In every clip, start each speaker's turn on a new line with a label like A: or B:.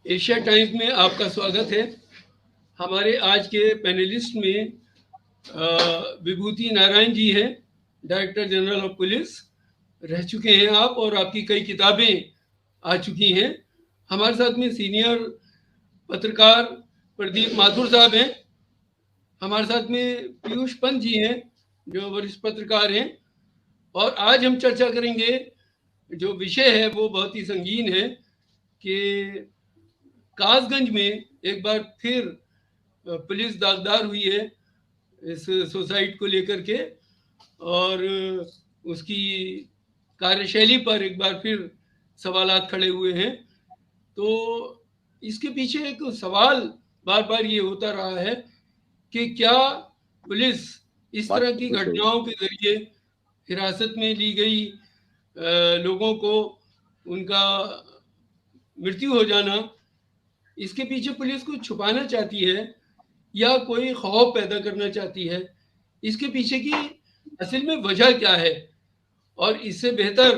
A: Asia times में आपका स्वागत है। हमारे आज के पैनलिस्ट में विभूति नारायण जी हैं, डायरेक्टर जनरल ऑफ पुलिस। रह चुके हैं आप और आपकी कई किताबें आ चुकी हैं। हमारे साथ में सीनियर पत्रकार प्रदीप माथुर साहब हैं। हमारे साथ में पीयूष पंत जी हैं जो वरिष्ठ पत्रकार हैं। और आज हम चर्चा करेंगे, जो विषय है वो बहुत ही संगीन है कि कासगंज में एक बार फिर पुलिस दागदार हुई है इस सुसाइड को लेकर के, और उसकी कार्यशैली पर एक बार फिर सवालात खड़े हुए हैं। तो इसके पीछे एक सवाल बार बार ये होता रहा है कि क्या पुलिस इस तरह की घटनाओं के जरिए हिरासत में ली गई लोगों को उनका मृत्यु हो जाना, इसके पीछे पुलिस को छुपाना चाहती है या कोई खौफ पैदा करना चाहती है? इसके पीछे की असल में वजह क्या है? और इससे बेहतर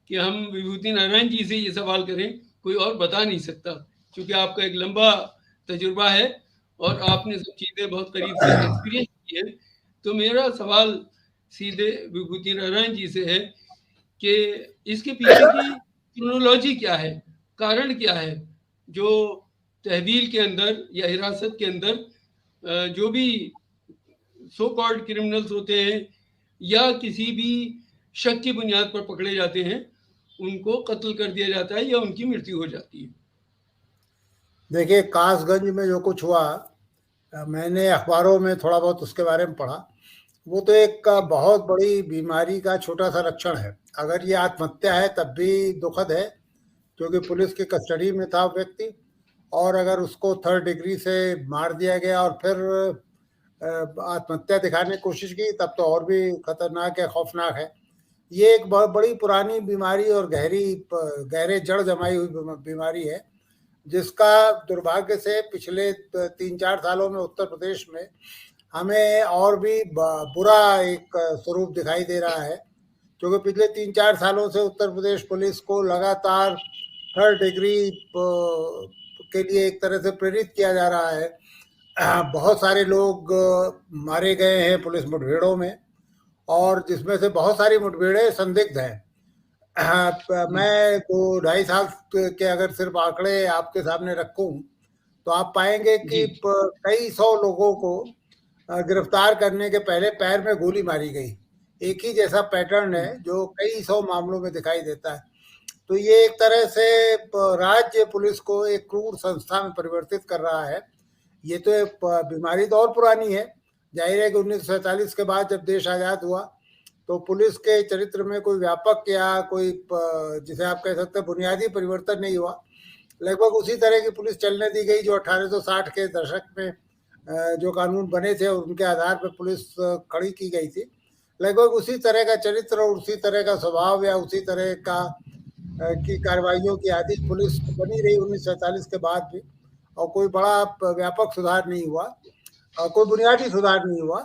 A: कि हम विभूति नारायण जी से ये सवाल करें, कोई और बता नहीं सकता, क्योंकि आपका एक लंबा तजुर्बा है और आपने सब चीज़ें बहुत करीब से एक्सपीरियंस की है। तो मेरा सवाल सीधे विभूति नारायण जी से है कि इसके पीछे की क्रोनोलॉजी क्या है, कारण क्या है, जो तहवील के अंदर या हिरासत के अंदर जो भी सो कॉल्ड क्रिमिनल्स होते हैं या किसी भी शक की बुनियाद पर पकड़े जाते हैं, उनको कत्ल कर दिया जाता है या उनकी मृत्यु हो जाती है।
B: देखिए, कासगंज में जो कुछ हुआ, मैंने अखबारों में थोड़ा बहुत उसके बारे में पढ़ा। वो तो एक बहुत बड़ी बीमारी का छोटा सा लक्षण है। अगर ये आत्महत्या है तब भी दुखद है, क्योंकि पुलिस की कस्टडी में था व्यक्ति, और अगर उसको थर्ड डिग्री से मार दिया गया और फिर आत्महत्या दिखाने की कोशिश की, तब तो और भी खतरनाक है, खौफनाक है। ये एक बहुत बड़ी पुरानी बीमारी और गहरे जड़ जमाई हुई बीमारी है, जिसका दुर्भाग्य से पिछले 3-4 सालों में उत्तर प्रदेश में हमें और भी बुरा एक स्वरूप दिखाई दे रहा है। क्योंकि पिछले 3-4 सालों से उत्तर प्रदेश पुलिस को लगातार थर्ड डिग्री के लिए एक तरह से प्रेरित किया जा रहा है। बहुत सारे लोग मारे गए हैं पुलिस मुठभेड़ों में, और जिसमें से बहुत सारी मुठभेड़ें संदिग्ध हैं। मैं 2-2.5 साल के अगर सिर्फ आंकड़े आपके सामने रखूं, तो आप पाएंगे कि कई 100 लोगों को गिरफ्तार करने के पहले पैर में गोली मारी गई। एक ही जैसा पैटर्न है जो कई 100 मामलों में दिखाई देता है। तो ये एक तरह से राज्य पुलिस को एक क्रूर संस्था में परिवर्तित कर रहा है। ये तो एक बीमारी तो और पुरानी है। जाहिर है कि 1947 के बाद जब देश आज़ाद हुआ, तो पुलिस के चरित्र में कोई व्यापक या कोई जिसे आप कह सकते हैं बुनियादी परिवर्तन नहीं हुआ। लगभग उसी तरह की पुलिस चलने दी गई जो 1860 के दशक में जो कानून बने थे उनके आधार पर पुलिस खड़ी की गई थी। लगभग उसी तरह का चरित्र और उसी तरह का स्वभाव या उसी तरह का की कार्रवाइयों की आदि पुलिस बनी रही 1947 के बाद भी, और कोई बड़ा व्यापक सुधार नहीं हुआ, कोई बुनियादी सुधार नहीं हुआ।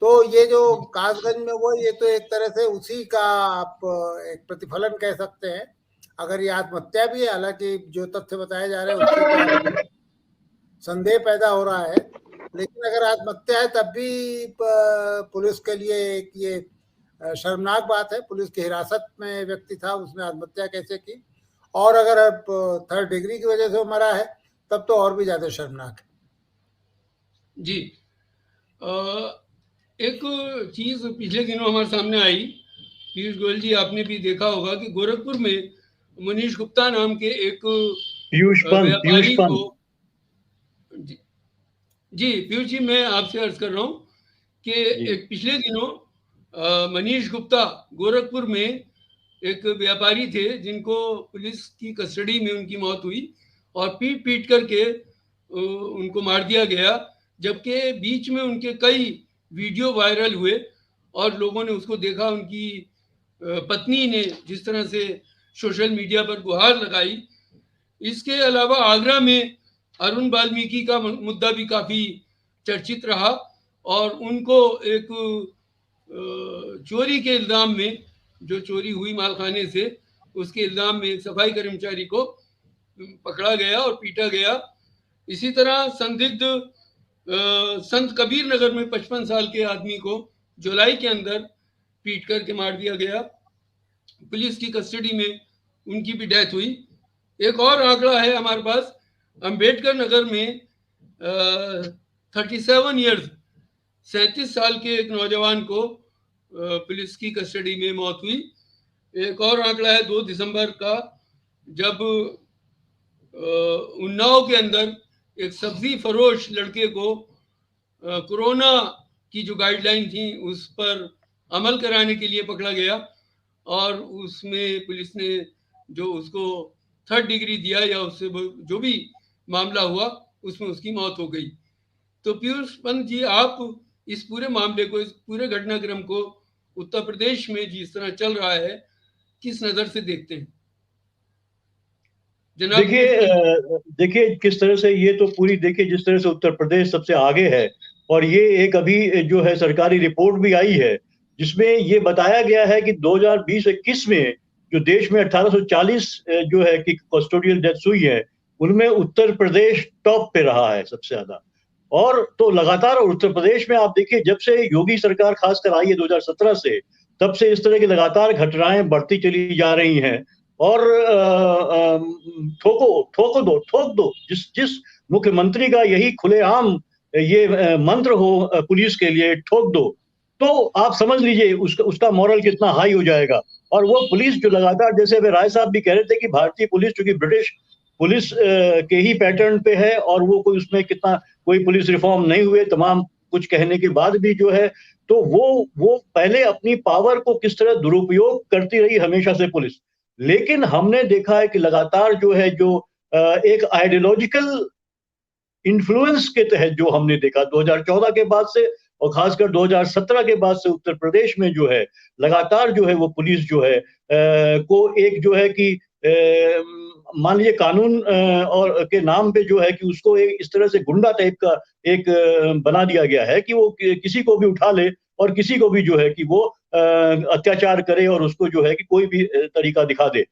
B: तो ये जो कासगंज में हुआ, ये तो एक तरह से उसी का आप एक प्रतिफलन कह सकते हैं। अगर ये आत्महत्या भी है, हालांकि जो तथ्य बताए जा रहे हैं उसके बारे में संदेह पैदा हो रहा है, लेकिन अगर आत्महत्या है तब भी पुलिस के लिए एक ये शर्मनाक बात है। पुलिस की हिरासत में व्यक्ति था, उसने आत्महत्या कैसे की, और अगर थर्ड डिग्री की वजह से वो मरा है तब तो और भी ज्यादा शर्मनाक है।
A: जी, एक चीज पिछले दिनों हमारे सामने आई, पीयूष गोयल जी आपने भी देखा होगा कि गोरखपुर में मनीष गुप्ता नाम के एक व्यापारी को, जी पीयूष जी मैं आपसे अर्ज कर रहा हूँ कि एक पिछले दिनों मनीष गुप्ता गोरखपुर में एक व्यापारी थे जिनको पुलिस की कस्टडी में उनकी मौत हुई और पीट पीट करके उनको मार दिया गया, जबकि बीच में उनके कई वीडियो वायरल हुए और लोगों ने उसको देखा। उनकी पत्नी ने जिस तरह से सोशल मीडिया पर गुहार लगाई। इसके अलावा आगरा में अरुण वाल्मीकि का मुद्दा भी काफ़ी चर्चित रहा और उनको एक चोरी के इल्ज़ाम में, जो चोरी हुई मालखाने से, उसके इल्ज़ाम में एक सफाई कर्मचारी को पकड़ा गया और पीटा गया। इसी तरह संदिग्ध संत कबीर नगर में 55 साल के आदमी को जुलाई के अंदर पीट करके मार दिया गया। पुलिस की कस्टडी में उनकी भी डेथ हुई। एक और आंकड़ा है हमारे पास, अंबेडकर नगर में 37 ईयर्स 37 साल के एक नौजवान को पुलिस की कस्टडी में मौत हुई। एक और आंकड़ा है 2 दिसंबर का, जब उन्नाव के अंदर एक सब्जी फरोश लड़के को कोरोना की जो गाइडलाइन थी उस पर अमल कराने के लिए पकड़ा गया और उसमें पुलिस ने जो उसको 3rd डिग्री दिया या उससे जो भी मामला हुआ उसमें उसकी मौत हो गई। तो पीयूष पंत जी, आप इस पूरे मामले को, इस पूरे घटनाक्रम को उत्तर प्रदेश में जिस तरह चल रहा है, किस नजर से देखते हैं?
C: देखिए किस तरह से ये तो पूरी, देखिए जिस तरह से उत्तर प्रदेश सबसे आगे है और ये एक अभी जो है सरकारी रिपोर्ट भी आई है जिसमें ये बताया गया है कि 2020-21 में जो देश में 1840 जो है कि कस्टोडियल डेथ्स हुई है उनमें उत्तर प्रदेश टॉप पे रहा है सबसे ज्यादा। और तो लगातार उत्तर प्रदेश में आप देखिए जब से योगी सरकार खासकर आई है 2017 से, तब से इस तरह की लगातार घटनाएं बढ़ती चली जा रही हैं। और ठोक दो जिस मुख्यमंत्री का यही खुलेआम ये मंत्र हो पुलिस के लिए, ठोक दो, तो आप समझ लीजिए उसका मॉरल कितना हाई हो जाएगा। और वो पुलिस जो लगातार, जैसे अभी राय साहब भी कह रहे थे कि भारतीय पुलिस चूंकि ब्रिटिश पुलिस के ही पैटर्न पे है और वो कोई उसमें कितना कोई पुलिस रिफॉर्म नहीं हुए तमाम कुछ कहने के बाद भी जो है, तो वो पहले अपनी पावर को किस तरह दुरुपयोग करती रही हमेशा से पुलिस। लेकिन हमने देखा है कि लगातार जो है जो एक आइडियोलॉजिकल इन्फ्लुएंस के तहत जो हमने देखा 2014 के बाद से और खासकर 2017 के बाद से उत्तर प्रदेश में जो है लगातार जो है वो पुलिस जो है को एक जो है कि मान लीजिए कानून और के नाम पे जो है कि उसको एक इस तरह से गुंडा टाइप का एक बना दिया गया है कि वो किसी को भी उठा ले और किसी को भी जो है कि वो अत्याचार करे और उसको जो है कि कोई भी तरीका दिखा दे।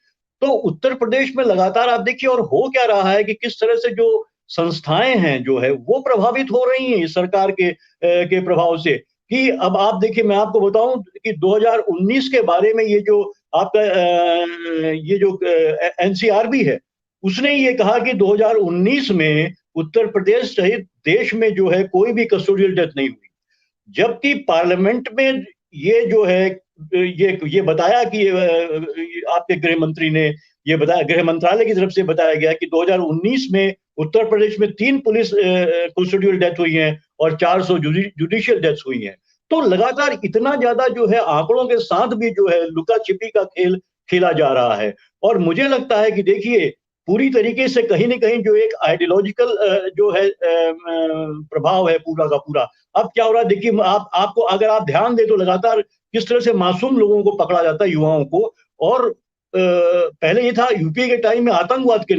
C: तो उत्तर प्रदेश में लगातार आप देखिए और हो क्या रहा है कि किस तरह से जो संस्थाएं हैं जो है वो प्रभावित हो रही हैं इस सरकार के प्रभाव से। कि अब आप देखिए मैं आपको बताऊं कि 2019 के बारे में ये जो आपका ये जो एनसीआरबी है उसने ये कहा कि 2019 में उत्तर प्रदेश सहित देश में जो है कोई भी कस्टोडियल डेथ नहीं हुई, जबकि पार्लियामेंट में ये जो है ये बताया कि आपके गृह मंत्री ने ये बताया, गृह मंत्रालय की तरफ से बताया गया कि 2019 में उत्तर प्रदेश में 3 पुलिस कस्टोडियल डेथ हुई हैं और 400 जुडिशियल डेथ्स हुई हैं। तो लगातार इतना ज्यादा जो है आंकड़ों के साथ भी जो है लुका छिपी का खेल खेला जा रहा है। और मुझे लगता है कि देखिए पूरी तरीके से कहीं न कहीं जो एक आइडियोलॉजिकल जो है प्रभाव है पूरा का पूरा। अब क्या हो रहा है देखिए, आपको अगर आप ध्यान दें तो लगातार किस तरह से मासूम लोगों को पकड़ा जाता है, युवाओं को। और पहले ये था यूपीए के टाइम में आतंकवाद के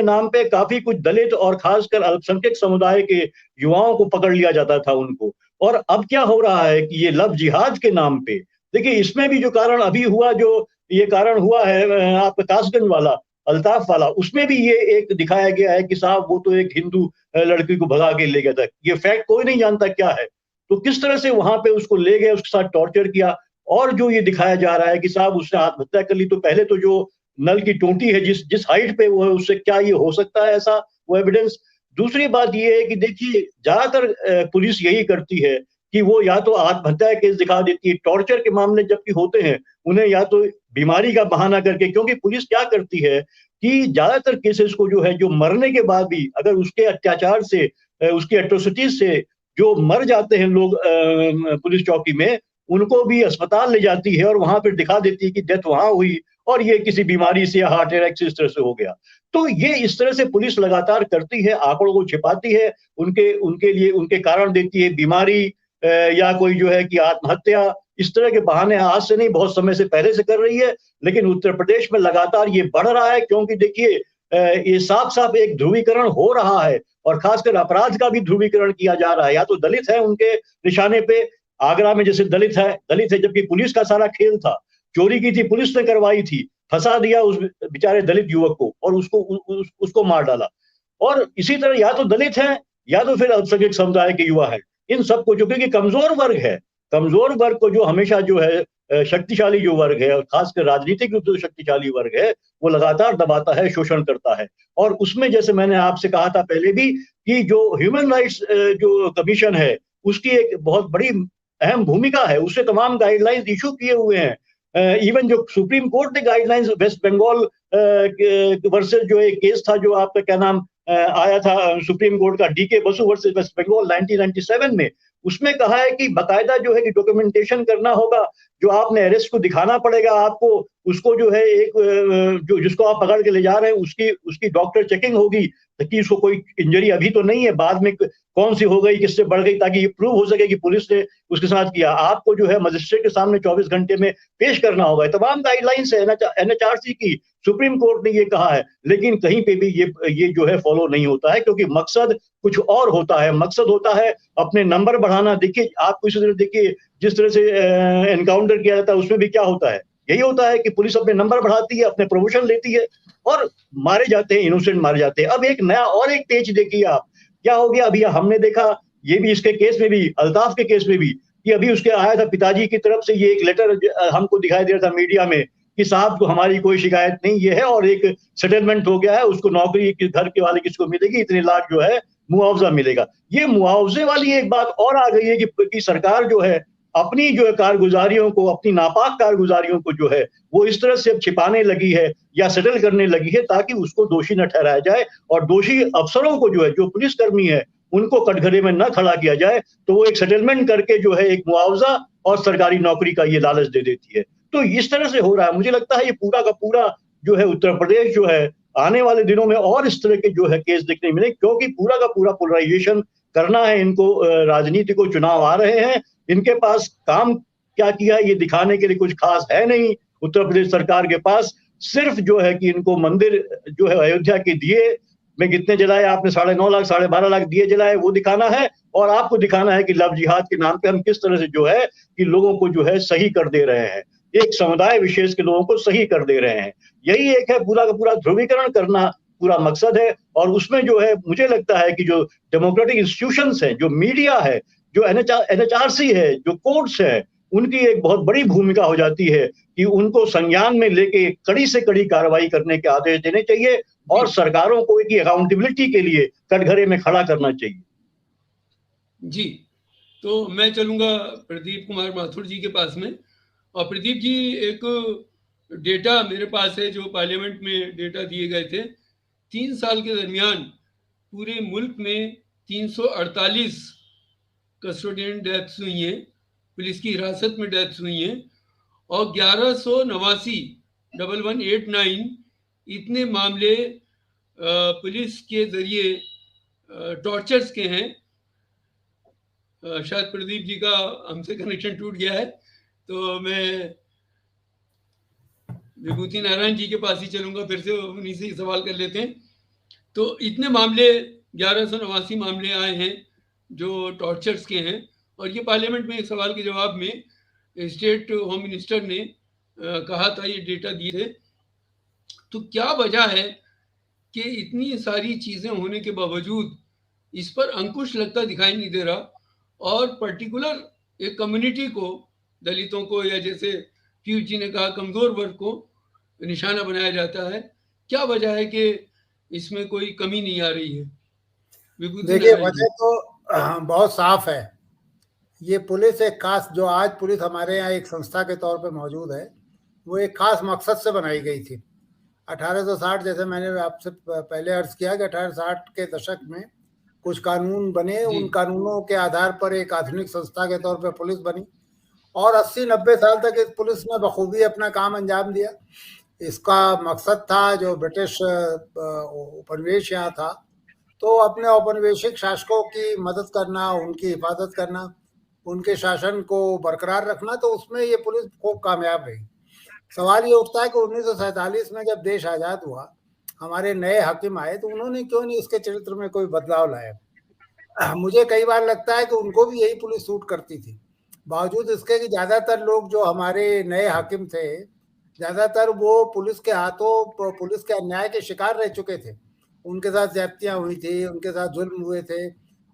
C: नाम पे काफी कुछ दलित और खासकर अल्पसंख्यक समुदाय के युवाओं को पकड़ लिया जाता था उनको। और अब क्या हो रहा है कि ये लव जिहाद के नाम पे, देखिए इसमें भी जो कारण अभी हुआ, जो ये कारण हुआ है आपका कासगंज वाला, अल्ताफ वाला, उसमें भी ये एक दिखाया गया है कि साहब वो तो एक हिंदू लड़की को भगा के ले गया था। ये फैक्ट कोई नहीं जानता क्या है, तो किस तरह से वहां पे उसको ले गए, उसके साथ टॉर्चर किया। और जो ये दिखाया जा रहा है कि साहब उसने आत्महत्या कर ली, तो पहले तो जो नल की टोंटी है जिस हाइट पे वो है, उससे क्या ये हो सकता है ऐसा वो एविडेंस। दूसरी बात ये है कि देखिए ज्यादातर पुलिस यही करती है कि वो या तो आत्महत्या केस दिखा देती है, टॉर्चर के मामले जबकि होते हैं उन्हें या तो बीमारी का बहाना करके, क्योंकि पुलिस क्या करती है कि ज्यादातर केसेस को जो है जो मरने के बाद भी अगर उसके अत्याचार से उसकी एट्रोसिटीज से जो मर जाते हैं लोग पुलिस चौकी में, उनको भी अस्पताल ले जाती है और वहां पर दिखा देती है कि डेथ वहां हुई और ये किसी बीमारी से या हार्ट अटैक से इस तरह से हो गया। तो ये इस तरह से पुलिस लगातार करती है, आंकड़ों को छिपाती है, उनके लिए उनके कारण देती है, बीमारी या कोई जो है कि आत्महत्या, इस तरह के बहाने आज से नहीं बहुत समय से पहले से कर रही है। लेकिन उत्तर प्रदेश में लगातार ये बढ़ रहा है, क्योंकि देखिए ये साफ साफ एक ध्रुवीकरण हो रहा है और खासकर अपराध का भी ध्रुवीकरण किया जा रहा है। या तो दलित है उनके निशाने पे, आगरा में जैसे दलित है जबकि पुलिस का सारा खेल था, चोरी की थी पुलिस ने करवाई थी, फंसा दिया उस बेचारे दलित युवक को और उसको मार डाला। और इसी तरह या तो दलित हैं या तो फिर अल्पसंख्यक समुदाय के युवा है, इन सबको, जो क्योंकि कमजोर वर्ग है, कमजोर वर्ग को जो हमेशा जो है शक्तिशाली जो वर्ग है और खासकर राजनीतिक रूप से शक्तिशाली वर्ग है वो लगातार दबाता है, शोषण करता है। और उसमें जैसे मैंने आपसे कहा था पहले भी कि जो ह्यूमन राइट्स जो कमीशन है उसकी एक बहुत बड़ी अहम भूमिका है, उससे तमाम गाइडलाइंस इशू किए हुए हैं। इवन जो सुप्रीम कोर्ट ने गाइडलाइंस वेस्ट बंगाल वर्सेस जो एक केस था जो आपका क्या नाम आया था सुप्रीम कोर्ट का, डीके बसु वर्सेस वेस्ट बंगाल 1997 में, उसमें कहा है कि बकायदा जो है कि डॉक्यूमेंटेशन करना होगा, जो आपने अरेस्ट को दिखाना पड़ेगा आपको, उसको जो है एक जो जिसको आप पकड़ के ले जा रहे हैं उसकी डॉक्टर चेकिंग होगी कि उसको कोई इंजरी अभी तो नहीं है, बाद में कौन सी हो गई, किससे बढ़ गई, ताकि ये प्रूव हो सके कि पुलिस ने उसके साथ किया। आपको जो है मजिस्ट्रेट के सामने 24 घंटे में पेश करना होगा। तमाम गाइडलाइंस है एनएचआरसी की, सुप्रीम कोर्ट ने ये कहा है, लेकिन कहीं पे भी ये जो है फॉलो नहीं होता है, क्योंकि मकसद कुछ और होता है। मकसद होता है अपने नंबर बढ़ाना। देखिए आप इसी तरह देखिए जिस तरह से एनकाउंटर किया जाता है उसमें भी क्या होता है, यही होता है कि पुलिस अपने नंबर बढ़ाती है, अपने प्रमोशन लेती है और मारे जाते हैं, इनोसेंट मारे जाते हैं। अब एक नया और एक पेच देखिए आप, क्या हो गया अभी हमने देखा, ये भी इसके केस में भी, अल्ताफ के केस में भी, कि अभी उसके आया था पिताजी की तरफ से ये एक लेटर हमको दिखाई दे रहा था मीडिया में कि साहब को हमारी कोई शिकायत नहीं ये है और एक सेटलमेंट हो गया है, उसको नौकरी घर के वाले किसको मिलेगी, इतने लाख जो है मुआवजा मिलेगा। ये मुआवजे वाली एक बात और आ गई है कि सरकार जो है अपनी जो है कारगुजारियों को, अपनी नापाक कारगुजारियों को जो है वो इस तरह से अब छिपाने लगी है या सेटल करने लगी है ताकि उसको दोषी न ठहराया जाए, और दोषी अफसरों को जो है, जो पुलिसकर्मी है, उनको कटघरे में न खड़ा किया जाए, तो वो एक सेटलमेंट करके जो है एक मुआवजा और सरकारी नौकरी का ये लालच दे देती है। तो इस तरह से हो रहा है। मुझे लगता है ये पूरा का पूरा जो है उत्तर प्रदेश जो है आने वाले दिनों में और इस तरह के जो है केस देखने मिले, क्योंकि पूरा का पूरा पोलराइजेशन करना है इनको। राजनीति को चुनाव आ रहे हैं, इनके पास काम क्या किया ये दिखाने के लिए कुछ खास है नहीं उत्तर प्रदेश सरकार के पास। सिर्फ जो है कि इनको मंदिर जो है अयोध्या के दिए में कितने जलाए आपने, 9.5 लाख 12.5 लाख दिए जलाए, वो दिखाना है। और आपको दिखाना है कि लव जिहाद के नाम पे हम किस तरह से जो है कि लोगों को जो है सही कर दे रहे हैं, एक समुदाय विशेष के लोगों को सही कर दे रहे हैं। यही एक है पूरा का पूरा ध्रुवीकरण करना पूरा मकसद है। और उसमें जो है मुझे लगता है कि जो डेमोक्रेटिक इंस्टीट्यूशंस हैं, जो मीडिया है, जो एनएचआरसी है, जो कोर्ट्स है, उनकी एक बहुत बड़ी भूमिका हो जाती है कि उनको संज्ञान में लेके कड़ी से कड़ी कार्रवाई करने के आदेश देने चाहिए और सरकारों को एक अकाउंटेबिलिटी के लिए कटघरे में खड़ा करना चाहिए।
A: जी, तो मैं चलूंगा प्रदीप कुमार माथुर जी के पास में। और प्रदीप जी, एक डेटा मेरे पास है जो पार्लियामेंट में डेटा दिए गए थे। 3 साल के दरमियान पूरे मुल्क में 348 कस्टोडियन डेथ्स हुई हैं, पुलिस की हिरासत में डेथ्स हुई हैं, और 1189 इतने मामले पुलिस के जरिए टॉर्चर्स के हैं। शायद प्रदीप जी का हमसे कनेक्शन टूट गया है, तो मैं विभूति नारायण जी के पास ही चलूंगा, फिर से उन्हीं से सवाल कर लेते हैं। तो इतने मामले 1189 मामले आए हैं जो टॉर्चर्स के हैं, और ये पार्लियामेंट में एक सवाल के जवाब में स्टेट होम मिनिस्टर ने कहा था, ये डेटा दिए थे। तो क्या वजह है कि इतनी सारी चीज़ें होने के बावजूद इस पर अंकुश लगता दिखाई नहीं दे रहा, और पर्टिकुलर एक कम्युनिटी को, दलितों को, या जैसे पीयूष जी ने कहा कमज़ोर वर्ग को निशाना बनाया जाता है। क्या वजह है कि इसमें कोई कमी नहीं आ रही है?
B: देखिए, वजह तो बहुत साफ है। ये पुलिस एक खास, जो आज पुलिस हमारे यहाँ एक संस्था के तौर पे मौजूद है, वो एक खास मकसद से बनाई गई थी। 1860, जैसे मैंने आपसे पहले अर्ज किया कि 1860 के दशक में कुछ कानून बने, उन कानूनों के आधार पर एक आधुनिक संस्था के तौर पे पुलिस बनी, और 80-90 साल तक इस पुलिस ने बखूबी अपना काम अंजाम दिया। इसका मकसद था, जो ब्रिटिश उपनिवेश यहाँ था, तो अपने औपनिवेशिक शासकों की मदद करना, उनकी हिफाजत करना, उनके शासन को बरकरार रखना। तो उसमें ये पुलिस खूब कामयाब रही। सवाल ये उठता है कि 1947 में जब देश आज़ाद हुआ, हमारे नए हाकिम आए, तो उन्होंने क्यों नहीं इसके चरित्र में कोई बदलाव लाया। मुझे कई बार लगता है कि उनको भी यही पुलिस सूट करती थी, बावजूद इसके कि ज़्यादातर लोग जो हमारे नए हाकिम थे ज्यादातर वो पुलिस के हाथों, पुलिस के अन्याय के शिकार रह चुके थे। उनके साथ ज्यादतियां हुई थी, उनके साथ जुल्म हुए थे,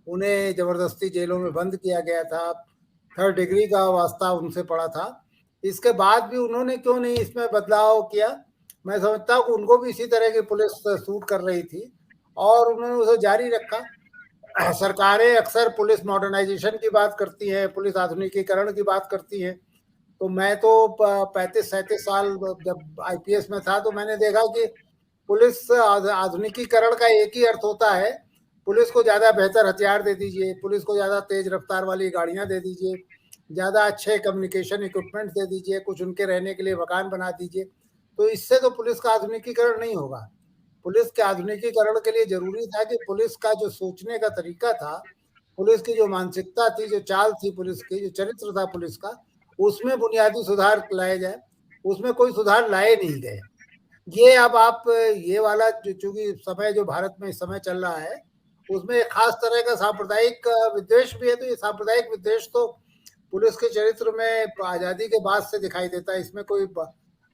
B: उन्हें जबरदस्ती जेलों में बंद किया गया था, 3rd डिग्री का वास्ता उनसे पड़ा था। इसके बाद भी उन्होंने क्यों नहीं इसमें बदलाव किया? मैं समझता हूँ कि उनको भी इसी तरह की पुलिस सूट कर रही थी और उन्होंने उसे जारी रखा। सरकारें अक्सर पुलिस मॉडर्नाइजेशन की बात करती हैं, पुलिस आधुनिकीकरण की बात करती हैं। तो मैं तो 35-37 साल जब आईपीएस में था तो मैंने देखा कि पुलिस आधुनिकीकरण का एक ही अर्थ होता है, पुलिस को ज्यादा बेहतर हथियार दे दीजिए, पुलिस को ज्यादा तेज रफ्तार वाली गाड़ियां दे दीजिए, ज्यादा अच्छे कम्युनिकेशन इक्विपमेंट दे दीजिए, कुछ उनके रहने के लिए मकान बना दीजिए। तो इससे तो पुलिस का आधुनिकीकरण नहीं होगा। पुलिस के आधुनिकीकरण के लिए जरूरी था कि पुलिस का जो सोचने का तरीका था, पुलिस की जो मानसिकता थी, जो चाल थी पुलिस की, जो चरित्र था पुलिस का, उसमें बुनियादी सुधार लाए जाए। उसमें कोई सुधार लाए नहीं गए। ये अब आप ये वाला जो चूंकि समय जो भारत में इस समय चल रहा है उसमें एक खास तरह का सांप्रदायिक विद्वेष भी है। तो ये सांप्रदायिक विद्वेष तो पुलिस के चरित्र में आजादी के बाद से दिखाई देता है। इसमें कोई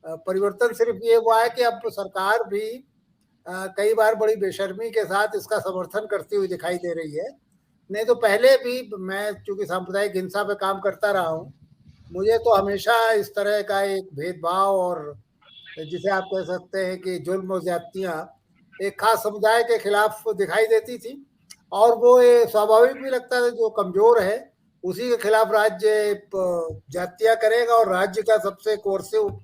B: परिवर्तन सिर्फ ये हुआ है कि अब सरकार भी कई बार बड़ी बेशर्मी के साथ इसका समर्थन करती हुई दिखाई दे रही है। नहीं तो पहले भी मैं चूंकि सांप्रदायिक हिंसा पे काम करता रहा हूँ, मुझे तो हमेशा इस तरह का एक भेदभाव और जिसे आप कह सकते हैं कि जुल्म और ज्यादतियां एक खास समुदाय के खिलाफ दिखाई देती थी। और वो ये स्वाभाविक भी लगता था, जो कमजोर है उसी के खिलाफ राज्य ज्यादतियां करेगा और राज्य का सबसे कोर्सिव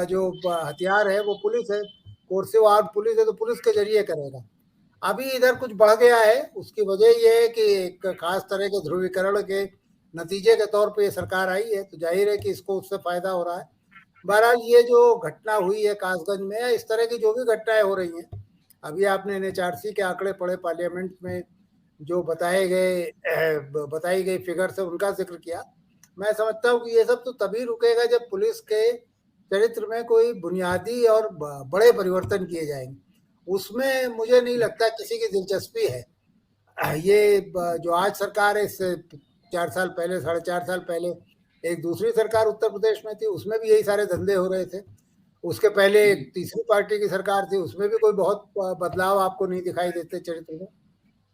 B: जो हथियार है वो पुलिस है, कोर्सिव आर्म पुलिस है, तो पुलिस के जरिए करेगा। अभी इधर कुछ बढ़ गया है। उसकी वजह यह है कि एक खास तरह के ध्रुवीकरण के नतीजे के तौर पे ये सरकार आई है, तो जाहिर है कि इसको उससे फायदा हो रहा है। बहरहाल ये जो घटना हुई है कासगंज में, इस तरह की जो भी घटनाएं हो रही हैं, अभी आपने एनएचआरसी के आंकड़े पढ़े, पार्लियामेंट में जो बताई गई फिगर से उनका जिक्र किया। मैं समझता हूँ कि ये सब तो तभी रुकेगा जब पुलिस के चरित्र में कोई बुनियादी और बड़े परिवर्तन किए जाएंगे। उसमें मुझे नहीं लगता किसी की दिलचस्पी है। ये जो आज सरकार है, इससे 4 साल पहले, 4.5 साल पहले एक दूसरी सरकार उत्तर प्रदेश में थी, उसमें भी यही सारे धंधे हो रहे थे। उसके पहले एक तीसरी पार्टी की सरकार थी, उसमें भी कोई बहुत बदलाव आपको नहीं दिखाई देते चरित्र में।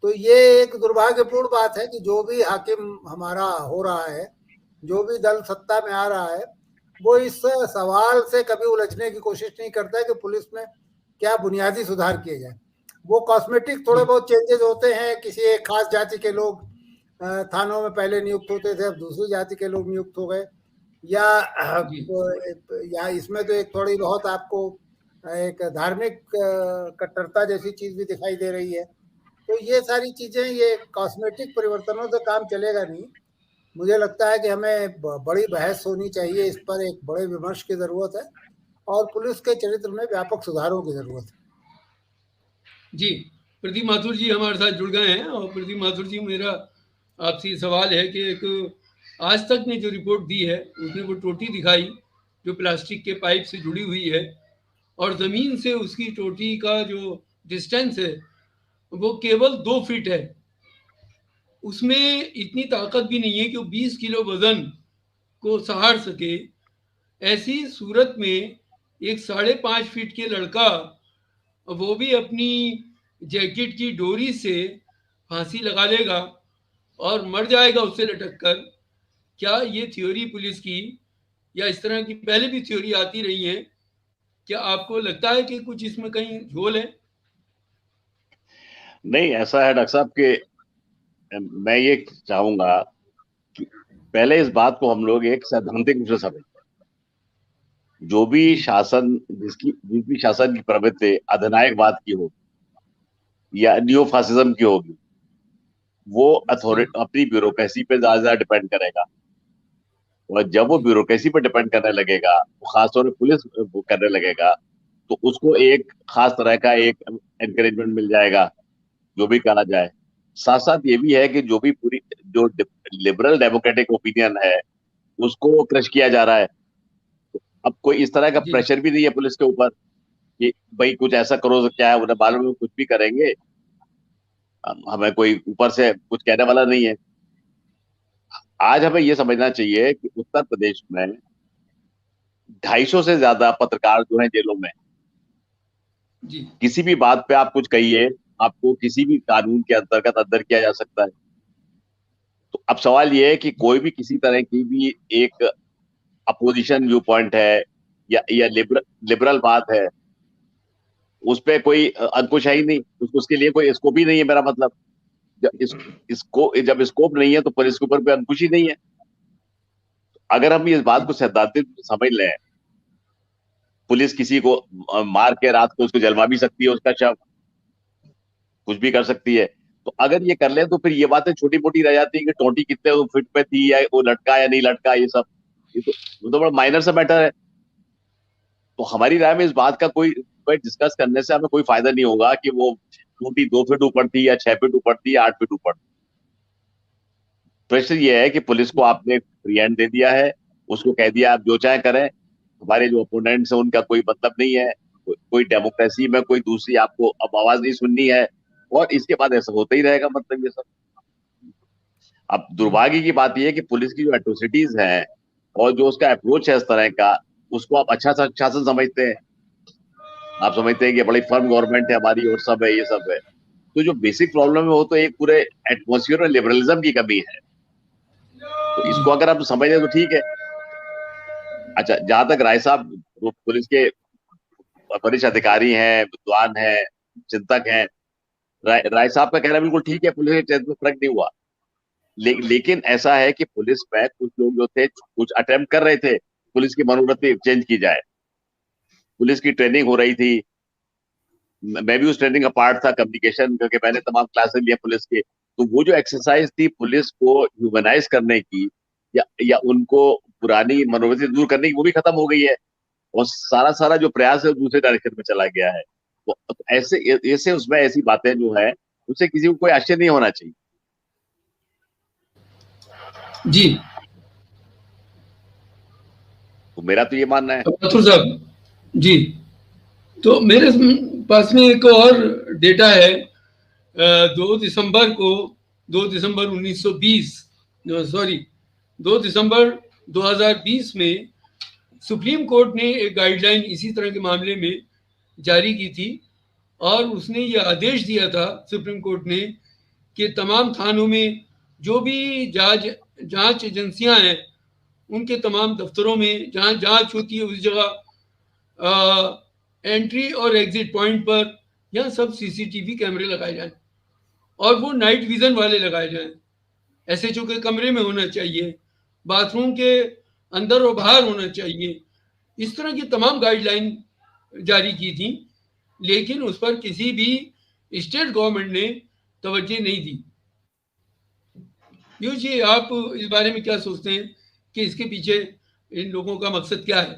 B: तो ये एक दुर्भाग्यपूर्ण बात है कि जो भी हाकिम हमारा हो रहा है, जो भी दल सत्ता में आ रहा है, वो इस सवाल से कभी उलझने की कोशिश नहीं करता है कि पुलिस में क्या बुनियादी सुधार किए जाए। वो कॉस्मेटिक थोड़े बहुत चेंजेस होते हैं, किसी एक खास जाति के लोग थानों में पहले नियुक्त होते थे, अब दूसरी जाति के लोग नियुक्त हो गए, या इसमें तो एक थोड़ी बहुत आपको एक धार्मिक कट्टरता जैसी चीज भी दिखाई दे रही है। तो ये सारी चीजें, ये कॉस्मेटिक परिवर्तनों से काम चलेगा नहीं। मुझे लगता है कि हमें बड़ी बहस होनी चाहिए, इस पर एक बड़े विमर्श की जरूरत है और पुलिस के चरित्र में व्यापक सुधारों की जरूरत है।
A: जी, प्रदीप माथुर जी हमारे साथ जुड़ गए हैं। और प्रदीप माथुर जी, मेरा आपसे सवाल है कि एक आज तक ने जो रिपोर्ट दी है उसने वो टोटी दिखाई जो प्लास्टिक के पाइप से जुड़ी हुई है और ज़मीन से उसकी टोटी का जो डिस्टेंस है वो केवल 2 फीट है। उसमें इतनी ताकत भी नहीं है कि वो 20 किलो वजन को सहार सके। ऐसी सूरत में एक 5.5 फीट के लड़का, वो भी अपनी जैकेट की डोरी से फांसी लगा लेगा और मर जाएगा उससे लटक कर। क्या ये थ्योरी पुलिस की, या इस तरह की पहले भी थ्योरी आती रही है, क्या आपको लगता है कि कुछ इसमें कहीं झोल है?
D: नहीं, ऐसा है डॉक्टर साहब कि मैं ये चाहूंगा कि पहले इस बात को हम लोग एक सैद्धांतिक रूप से समझें। जो भी शासन, जिस भी शासन की प्रवृत्ति अधिनायकवाद की होगी या न्यो फासिज्म की होगी, वो अथॉरिटी अपनी ब्यूरोक्रेसी पे ज्यादा डिपेंड करेगा। और जब वो ब्यूरोक्रेसी पे डिपेंड करने लगेगा, वो खासतौर पर पुलिस करने लगेगा, तो उसको एक खास तरह का एक एनकरेजमेंट मिल जाएगा जो भी कहा जाए। साथ साथ ये भी है कि जो भी पूरी जो लिबरल डेमोक्रेटिक ओपिनियन है उसको क्रश किया जा रहा है। अब कोई इस तरह का प्रेशर भी नहीं है पुलिस के ऊपर कि भाई कुछ ऐसा करो तो क्या है, उन्हें मालूम है कुछ भी करेंगे, हमें कोई ऊपर से कुछ कहने वाला नहीं है। आज हमें यह समझना चाहिए कि उत्तर प्रदेश में 250 से ज्यादा पत्रकार जो हैं जेलों में।
A: जी
D: किसी भी बात पे आप कुछ कहिए, आपको किसी भी कानून के अंतर्गत अंदर किया जा सकता है। तो अब सवाल ये है कि कोई भी किसी तरह की भी एक अपोजिशन व्यू पॉइंट है या लिबरल बात है, उस पे कोई अंकुश है ही नहीं, उसके लिए कोई स्कोप ही नहीं है। मेरा मतलब जब स्कोप नहीं है तो पुलिस के ऊपर भी अंकुश ही नहीं है। अगर हम इस बात को सैद्धांतिक समझ लें, पुलिस किसी को मार के रात को उसको जलवा भी सकती है, उसका शव कुछ भी कर सकती है। तो अगर ये कर ले तो फिर ये बातें छोटी मोटी रह जाती है कि टोटी कितने फीट पे थी, या वो लटका या नहीं लटका, ये तो बड़ा माइनर सा मैटर है। तो हमारी राय में इस बात का कोई डिस्कस करने से हमें कोई फायदा नहीं होगा कि वो टोटी 2 फीट ऊपर थी या 6 फीट ऊपर थी या 8 फीट ऊपर थी। प्रश्न ये है कि पुलिस को आपने फ्री हैंड दे दिया है, उसको कह दिया आप जो चाहे करें, हमारे जो ओपोनेंट्स हैं उनका कोई मतलब नहीं है, कोई डेमोक्रेसी में कोई दूसरी आपको अब आवाज नहीं सुननी है, और इसके बाद ऐसा होता ही रहेगा। मतलब ये सब, अब दुर्भाग्य की बात यह है कि पुलिस की जो एट्रोसिटीज हैं और जो उसका अप्रोच है इस तरह का, उसको आप अच्छा शासन समझते हैं। आप समझते हैं कि बड़ी फर्म गवर्नमेंट है हमारी और सब है, ये सब है। तो जो बेसिक प्रॉब्लम है वो तो एक पूरे एटमोस्फियर और लिबरलिज्म की कमी है। तो इसको अगर आप समझ लें तो ठीक है। अच्छा, जहां तक राय साहब पुलिस के वरिष्ठ अधिकारी हैं, विद्वान हैं, चिंतक हैं, राय साहब का कहना बिल्कुल ठीक है, पुलिस के चेहरे में फर्क नहीं हुआ। लेकिन ऐसा है कि पुलिस में कुछ लोग जो थे कुछ अटेम्प्ट कर रहे थे पुलिस की मनोवृत्ति चेंज की जाए। पुलिस की ट्रेनिंग हो रही थी, मैं भी उस ट्रेनिंग का पार्ट था, कम्युनिकेशन, क्योंकि मैंने तमाम क्लासेस लिए पुलिस के। तो वो जो एक्सरसाइज थी पुलिस को ह्यूमनाइज करने की या उनको पुरानी मनोवृत्ति दूर करने की, वो भी खत्म हो गई है, और सारा जो प्रयास है वो दूसरे डायरेक्शन में चला गया है। तो ऐसे उसमें ऐसी बातें जो है उससे किसी को कोई आश्चर्य नहीं होना चाहिए।
A: जी,
D: तो मेरा तो ये मानना है।
A: माथुर साहब जी, तो मेरे पास में एक और डेटा है। 2 दिसंबर 2020 में सुप्रीम कोर्ट ने एक गाइडलाइन इसी तरह के मामले में जारी की थी, और उसने ये आदेश दिया था सुप्रीम कोर्ट ने कि तमाम थानों में जो भी जांच एजेंसियां हैं उनके तमाम दफ्तरों में जहां जांच होती है उस जगह एंट्री और एग्जिट पॉइंट पर यहाँ सब सीसीटीवी कैमरे लगाए जाएं, और वो नाइट विजन वाले लगाए जाएं। एसएचओ के कमरे में होना चाहिए, बाथरूम के अंदर और बाहर होना चाहिए। इस तरह की तमाम गाइडलाइन जारी की थी, लेकिन उस पर किसी भी स्टेट गवर्नमेंट ने तवज्जो नहीं दी। पीयूष जी, आप इस बारे में क्या सोचते हैं कि इसके पीछे इन लोगों का मकसद क्या है?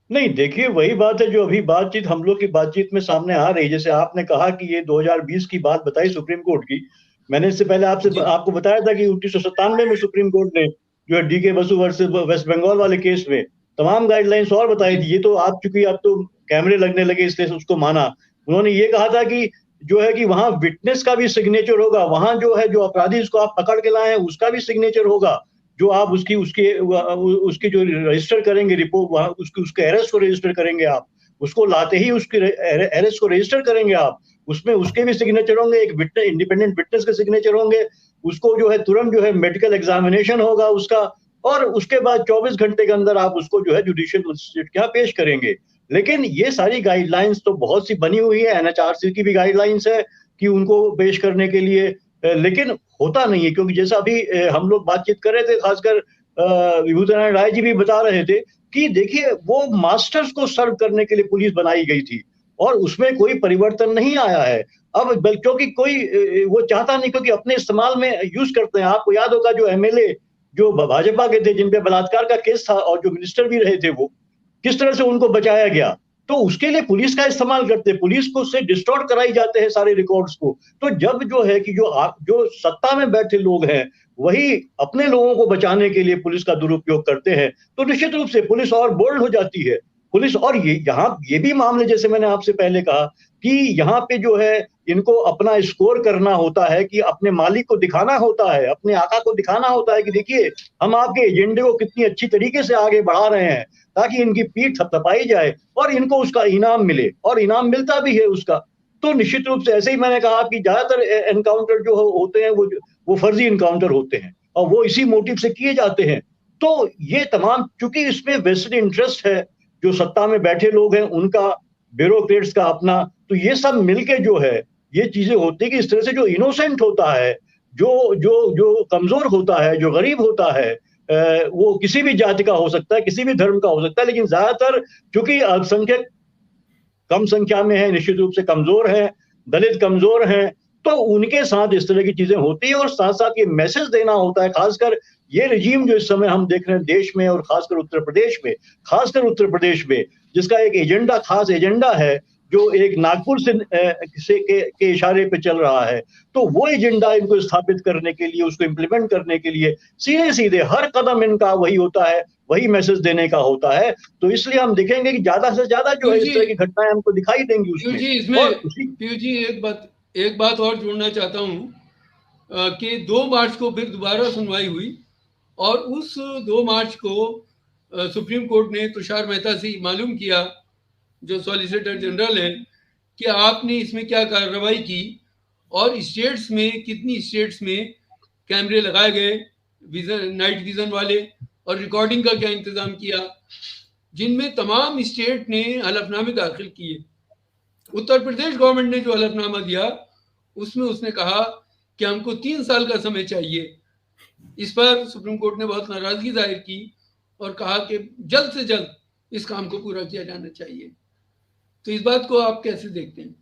C: नहीं, देखिए, वही बात है जो अभी बातचीत हम लोग की बातचीत में सामने आ रही है। जैसे आपने कहा कि ये 2020 की बात बताई सुप्रीम कोर्ट की, मैंने इससे पहले आपको बताया था कि 1997 में सुप्रीम कोर्ट ने जो है डीके बसु वर्सेस वेस्ट बंगाल वाले केस में तमाम गाइडलाइंस और बताई थी। ये तो आप चूंकि अब तो कैमरे लगने लगे इसलिए उसको माना। उन्होंने ये कहा था कि जो है कि वहां विटनेस का भी सिग्नेचर होगा, वहां जो है जो अपराधी जिसको आप पकड़ के लाए हैं उसका भी सिग्नेचर होगा, जो आप उसकी जो रजिस्टर करेंगे रिपोर्ट, वहां उसके अरेस्ट को रजिस्टर करेंगे, आप उसको लाते ही उसके अरेस्ट को रजिस्टर करेंगे आप, उसमें उसके भी सिग्नेचर होंगे, एक विटनेस, इंडिपेंडेंट विटनेस के सिग्नेचर होंगे, उसको जो है तुरंत जो है मेडिकल एग्जामिनेशन होगा उसका, और उसके बाद 24 घंटे के अंदर आप उसको जो है जुडिशियल मजिस्ट्रेट के यहाँ पेश करेंगे। लेकिन ये सारी गाइडलाइंस तो बहुत सी बनी हुई है, एनएचआरसी की भी गाइडलाइंस है कि उनको पेश करने के लिए, लेकिन होता नहीं है। क्योंकि जैसा अभी हम लोग बातचीत कर रहे थे, खासकर विभूति नारायण राय जी भी बता रहे थे कि देखिए वो मास्टर्स को सर्व करने के लिए पुलिस बनाई गई थी और उसमें कोई परिवर्तन नहीं आया है। अब क्योंकि कोई वो चाहता नहीं, क्योंकि अपने इस्तेमाल में यूज करते हैं। आपको याद होगा जो एमएलए जो भाजपा के थे जिन पे बलात्कार का केस था और जो मिनिस्टर भी रहे थे, वो किस तरह से उनको बचाया गया, तो उसके लिए पुलिस का इस्तेमाल करते हैं, पुलिस को से डिस्टॉर्ट कराई जाते हैं सारे रिकॉर्ड्स को। तो जब जो है कि जो सत्ता में बैठे लोग हैं वही अपने लोगों को बचाने के लिए पुलिस का दुरुपयोग करते हैं, तो निश्चित रूप से पुलिस और बोल्ड हो जाती है। पुलिस और ये यहाँ ये भी मामले, जैसे मैंने आपसे पहले कहा कि यहाँ पे जो है इनको अपना स्कोर करना होता है, कि अपने मालिक को दिखाना होता है, अपने आका को दिखाना होता है कि देखिए हम आपके एजेंडे को कितनी अच्छी तरीके से आगे बढ़ा रहे हैं, ताकि इनकी पीठ थपथपाई जाए और इनको उसका इनाम मिले, और इनाम मिलता भी है उसका। तो निश्चित रूप से ऐसे ही मैंने कहा कि ज्यादातर एनकाउंटर जो होते हैं वो फर्जी इनकाउंटर होते हैं, और वो इसी मोटिव से किए जाते हैं। तो ये तमाम, चूंकि इसमें वेस्टेड इंटरेस्ट है, जो सत्ता में बैठे लोग हैं उनका, ब्यूरोक्रेट्स का अपना, तो ये सब मिलके जो है ये चीजें होती है कि इस तरह से जो इनोसेंट होता है, जो जो जो कमजोर होता है, जो गरीब होता है, वो किसी भी जाति का हो सकता है, किसी भी धर्म का हो सकता है, लेकिन ज्यादातर चूंकि अल्पसंख्यक कम संख्या में है, निश्चित रूप से कमजोर है, दलित कमजोर हैं, तो उनके साथ इस तरह की चीजें होती है। और साथ साथ ये मैसेज देना होता है, खासकर ये रजीम जो इस समय हम देख रहे हैं देश में, और खासकर उत्तर प्रदेश में, जिसका एक एजेंडा, खास एजेंडा है, जो एक नागपुर से के इशारे पे चल रहा है। तो वो एजेंडा इनको स्थापित करने के लिए, उसको इम्प्लीमेंट करने के लिए सीधे सीधे हर कदम इनका वही होता है, वही मैसेज देने का होता है। तो इसलिए हम देखेंगे कि ज्यादा से ज्यादा जो है इस तरह की घटनाएं हमको दिखाई देंगी उसमें।
A: पीयू जी एक बात और जोड़ना चाहता हूँ कि 2 मार्च को फिर दोबारा सुनवाई हुई, और उस 2 मार्च को सुप्रीम कोर्ट ने तुषार मेहता से मालूम किया, जो सॉलिसिटर जनरल है, कि आपने इसमें क्या कार्रवाई की, और स्टेट्स में कितनी स्टेट्स में कैमरे लगाए गए, नाइट विजन वाले, और रिकॉर्डिंग का क्या इंतजाम किया, जिनमें तमाम स्टेट ने हलफनामे दाखिल किए। उत्तर प्रदेश गवर्नमेंट ने जो हलफनामा दिया उसमें उसने कहा कि हमको 3 साल का समय चाहिए। इस पर सुप्रीम कोर्ट ने बहुत नाराजगी जाहिर की और कहा कि जल्द से जल्द इस काम को पूरा किया जाना चाहिए। तो इस बात को आप कैसे देखते हैं?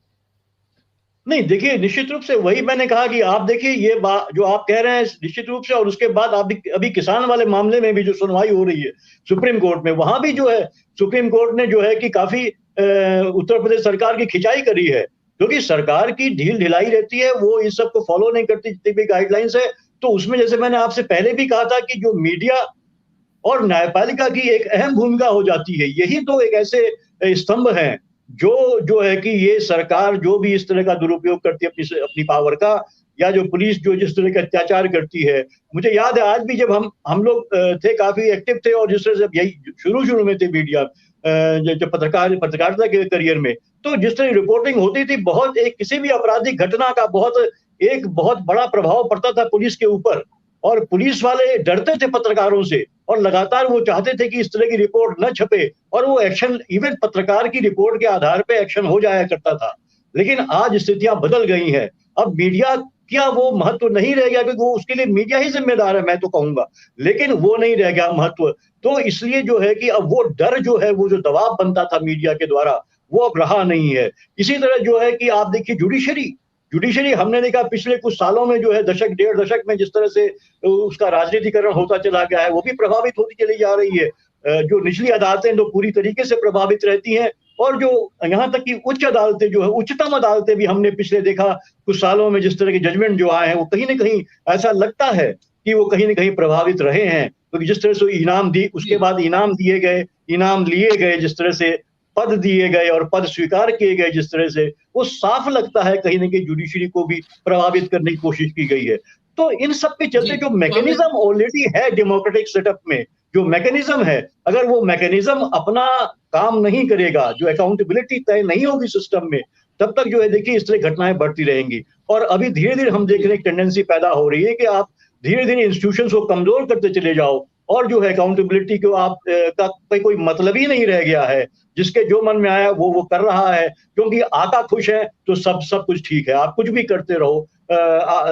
C: नहीं, देखिए निश्चित रूप से वही मैंने कहा कि आप देखिए ये बात जो आप कह रहे हैं निश्चित रूप से, और उसके बाद अभी किसान वाले मामले में भी जो सुनवाई हो रही है सुप्रीम कोर्ट में, वहां भी जो है सुप्रीम कोर्ट ने जो है कि काफी उत्तर प्रदेश सरकार की खिंचाई करी है, क्योंकि सरकार की ढील ढिलाई रहती है, वो इस सब को फॉलो नहीं करती जितनी भी गाइडलाइंस है। तो उसमें जैसे मैंने आपसे पहले भी कहा था कि जो मीडिया और न्यायपालिका की एक अहम भूमिका हो जाती है, यही तो एक ऐसे स्तंभ हैं जो है कि ये सरकार जो भी इस तरह का दुरुपयोग करती है अपनी पावर का, या जो पुलिस जो जिस तरह का अत्याचार करती है। मुझे याद है आज भी जब हम लोग थे, काफी एक्टिव थे, और जिस तरह से यही शुरू में थे मीडिया, जो पत्रकारिता के करियर में, तो जिस तरह रिपोर्टिंग होती थी, बहुत एक किसी भी आपराधिक घटना का बहुत बड़ा प्रभाव पड़ता था पुलिस के ऊपर, और पुलिस वाले डरते थे पत्रकारों से, और लगातार वो चाहते थे कि इस तरह की रिपोर्ट न छपे, और वो एक्शन इवन पत्रकार की रिपोर्ट के आधार पे एक्शन हो जाया करता था। लेकिन आज स्थितियां बदल गई हैं, अब मीडिया क्या वो महत्व नहीं रह गया, क्योंकि वो उसके लिए मीडिया ही जिम्मेदार है, मैं तो कहूंगा, लेकिन वो नहीं रह गया महत्व। तो इसलिए जो है कि अब वो डर जो है, वो जो दबाव बनता था मीडिया के द्वारा, वो अब रहा नहीं है। इसी तरह जो है कि आप देखिए जुडिशरी हमने देखा पिछले कुछ सालों में जो है, दशक 1.5 दशक में जिस तरह से उसका राजनीतिकरण होता चला गया है, वो भी प्रभावित होती चली जा रही है। जो निचली अदालतें तो पूरी तरीके से प्रभावित रहती हैं, और जो यहाँ तक कि उच्च अदालतें जो है, उच्चतम अदालतें भी हमने पिछले देखा कुछ सालों में जिस तरह के जजमेंट जो आए हैं, वो कहीं ना कहीं ऐसा लगता है कि वो कहीं ना कहीं प्रभावित रहे हैं। क्योंकि जिस तरह से इनाम दी, उसके बाद इनाम दिए गए, इनाम लिए गए, जिस तरह से पद दिए गए और पद स्वीकार किए गए, जिस तरह से, वो साफ लगता है कहीं ना कहीं जुडिशरी को भी प्रभावित करने की कोशिश की गई है। तो इन सब के चलते जो मैकेनिज्म ऑलरेडी है डेमोक्रेटिक सेटअप में, जो मैकेनिज्म है, अगर वो मैकेनिज्म अपना काम नहीं करेगा, जो अकाउंटेबिलिटी तय नहीं होगी सिस्टम में, तब तक जो है देखिए इस तरह घटनाएं बढ़ती रहेंगी। और अभी धीरे धीरे हम देख रहे हैं टेंडेंसी पैदा हो रही है कि आप धीरे धीरे इंस्टीट्यूशंस को कमजोर करते चले जाओ, और जो है अकाउंटेबिलिटी को आप का कोई मतलब ही नहीं रह गया है, जिसके जो मन में आया वो कर रहा है, क्योंकि आका खुश है तो सब कुछ ठीक है, आप कुछ भी करते रहो,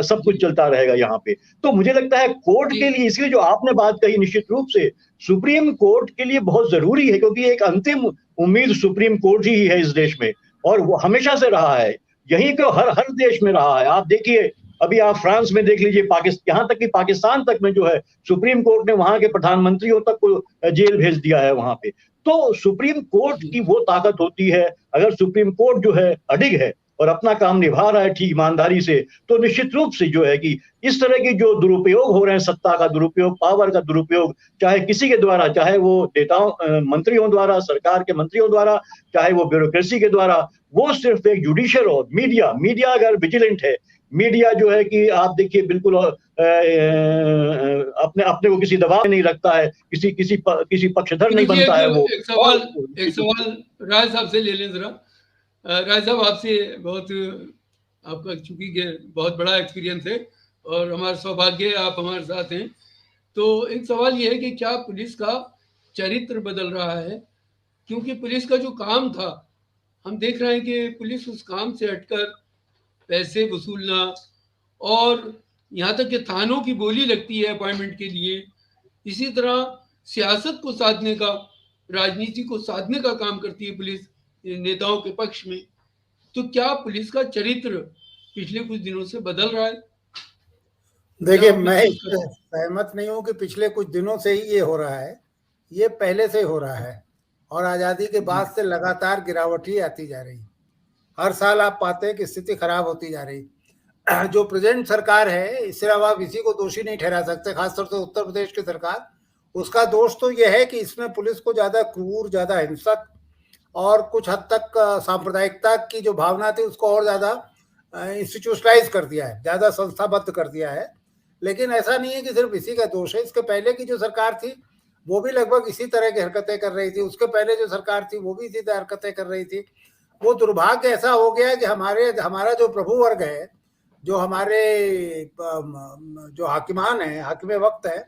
C: सब कुछ चलता रहेगा यहाँ पे। तो मुझे लगता है कोर्ट के लिए, इसलिए जो आपने बात कही, निश्चित रूप से सुप्रीम कोर्ट के लिए बहुत जरूरी है, क्योंकि एक अंतिम उम्मीद सुप्रीम कोर्ट ही है इस देश में, और वो हमेशा से रहा है, यही क्यों हर देश में रहा है। आप देखिए, अभी आप फ्रांस में देख लीजिए, यहाँ तक कि पाकिस्तान तक में जो है सुप्रीम कोर्ट ने वहां के प्रधानमंत्रियों तक को जेल भेज दिया है वहां पे। तो सुप्रीम कोर्ट की वो ताकत होती है, अगर सुप्रीम कोर्ट जो है अडिग है और अपना काम निभा रहा है ठीक ईमानदारी से, तो निश्चित रूप से जो है कि इस तरह के जो दुरुपयोग हो रहे हैं, सत्ता का दुरुपयोग, पावर का दुरुपयोग, चाहे किसी के द्वारा, चाहे वो नेताओं मंत्रियों द्वारा, सरकार के मंत्रियों द्वारा, चाहे वो ब्यूरोक्रेसी के द्वारा, वो सिर्फ एक जुडिशियल और मीडिया अगर विजिलेंट है, मीडिया जो है कि आप देखिए बिल्कुल अपने अपने को किसी दबाव में नहीं रखता है, किसी पक्षधर नहीं बनता है वो।
A: एक सवाल राय साहब से ले लें जरा। राय साहब, आपसे आपका चूंकि बहुत बड़ा एक्सपीरियंस है और हमारा सौभाग्य है आप हमारे साथ हैं, तो एक सवाल ये है कि क्या पुलिस का चरित्र बदल रहा है? क्योंकि पुलिस का जो काम था, हम देख रहे हैं कि पुलिस उस काम से हटकर पैसे वसूलना और यहाँ तक कि थानों की बोली लगती है अपॉइंटमेंट के लिए, इसी तरह सियासत को साधने का, राजनीति को साधने का काम करती है पुलिस नेताओं के पक्ष में। तो क्या पुलिस का चरित्र पिछले कुछ दिनों से बदल रहा है?
B: देखिए, मैं इससे सहमत नहीं हूं कि पिछले कुछ दिनों से ही ये हो रहा है। ये पहले से हो रहा है और आज़ादी के बाद से लगातार गिरावट ही आती जा रही। हर साल आप पाते हैं कि स्थिति खराब होती जा रही। जो प्रेजेंट सरकार है, इससे अलावा किसी को दोषी नहीं ठहरा सकते, खासतौर से उत्तर प्रदेश की सरकार। उसका दोष तो यह है कि इसने पुलिस को ज्यादा क्रूर, ज्यादा हिंसक और कुछ हद तक सांप्रदायिकता की जो भावना थी उसको और ज्यादा इंस्टीट्यूशनलाइज कर दिया है, ज्यादा संस्थाबद्ध कर दिया है। लेकिन ऐसा नहीं है कि सिर्फ इसी का दोष है। इसके पहले की जो सरकार थी वो भी लगभग इसी तरह की हरकतें कर रही थी, उसके पहले जो सरकार थी वो भी इसी तरह हरकतें कर रही थी। वो दुर्भाग्य ऐसा हो गया कि हमारा जो प्रभु वर्ग है, जो हमारे जो हाकिमान है, हाकिम वक्त है,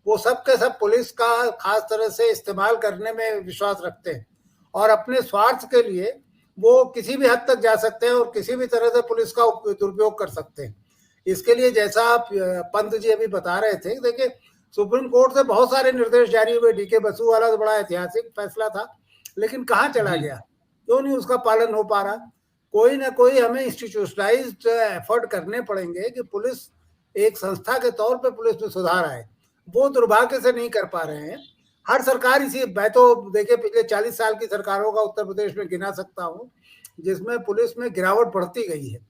B: वो सब के सब पुलिस का खास तरह से इस्तेमाल करने में विश्वास रखते हैं और अपने स्वार्थ के लिए वो किसी भी हद तक जा सकते हैं और किसी भी तरह से पुलिस का दुरुपयोग कर सकते हैं। इसके लिए जैसा आप पंत जी अभी बता रहे थे, देखिए सुप्रीम कोर्ट से बहुत सारे निर्देश जारी हुए। डीके बसु वाला तो बड़ा ऐतिहासिक फैसला था, लेकिन कहाँ चला गया? क्यों नहीं उसका पालन हो पा रहा? कोई ना कोई हमें इंस्टीट्यूशनलाइज्ड एफर्ट करने पड़ेंगे कि पुलिस एक संस्था के तौर पे पुलिस में सुधार आए। वो दुर्भाग्य से नहीं कर पा रहे हैं। हर सरकार इसी, मैं तो देखिए पिछले 40 साल की सरकारों का उत्तर प्रदेश में गिना सकता हूँ जिसमें पुलिस में गिरावट बढ़ती गई है।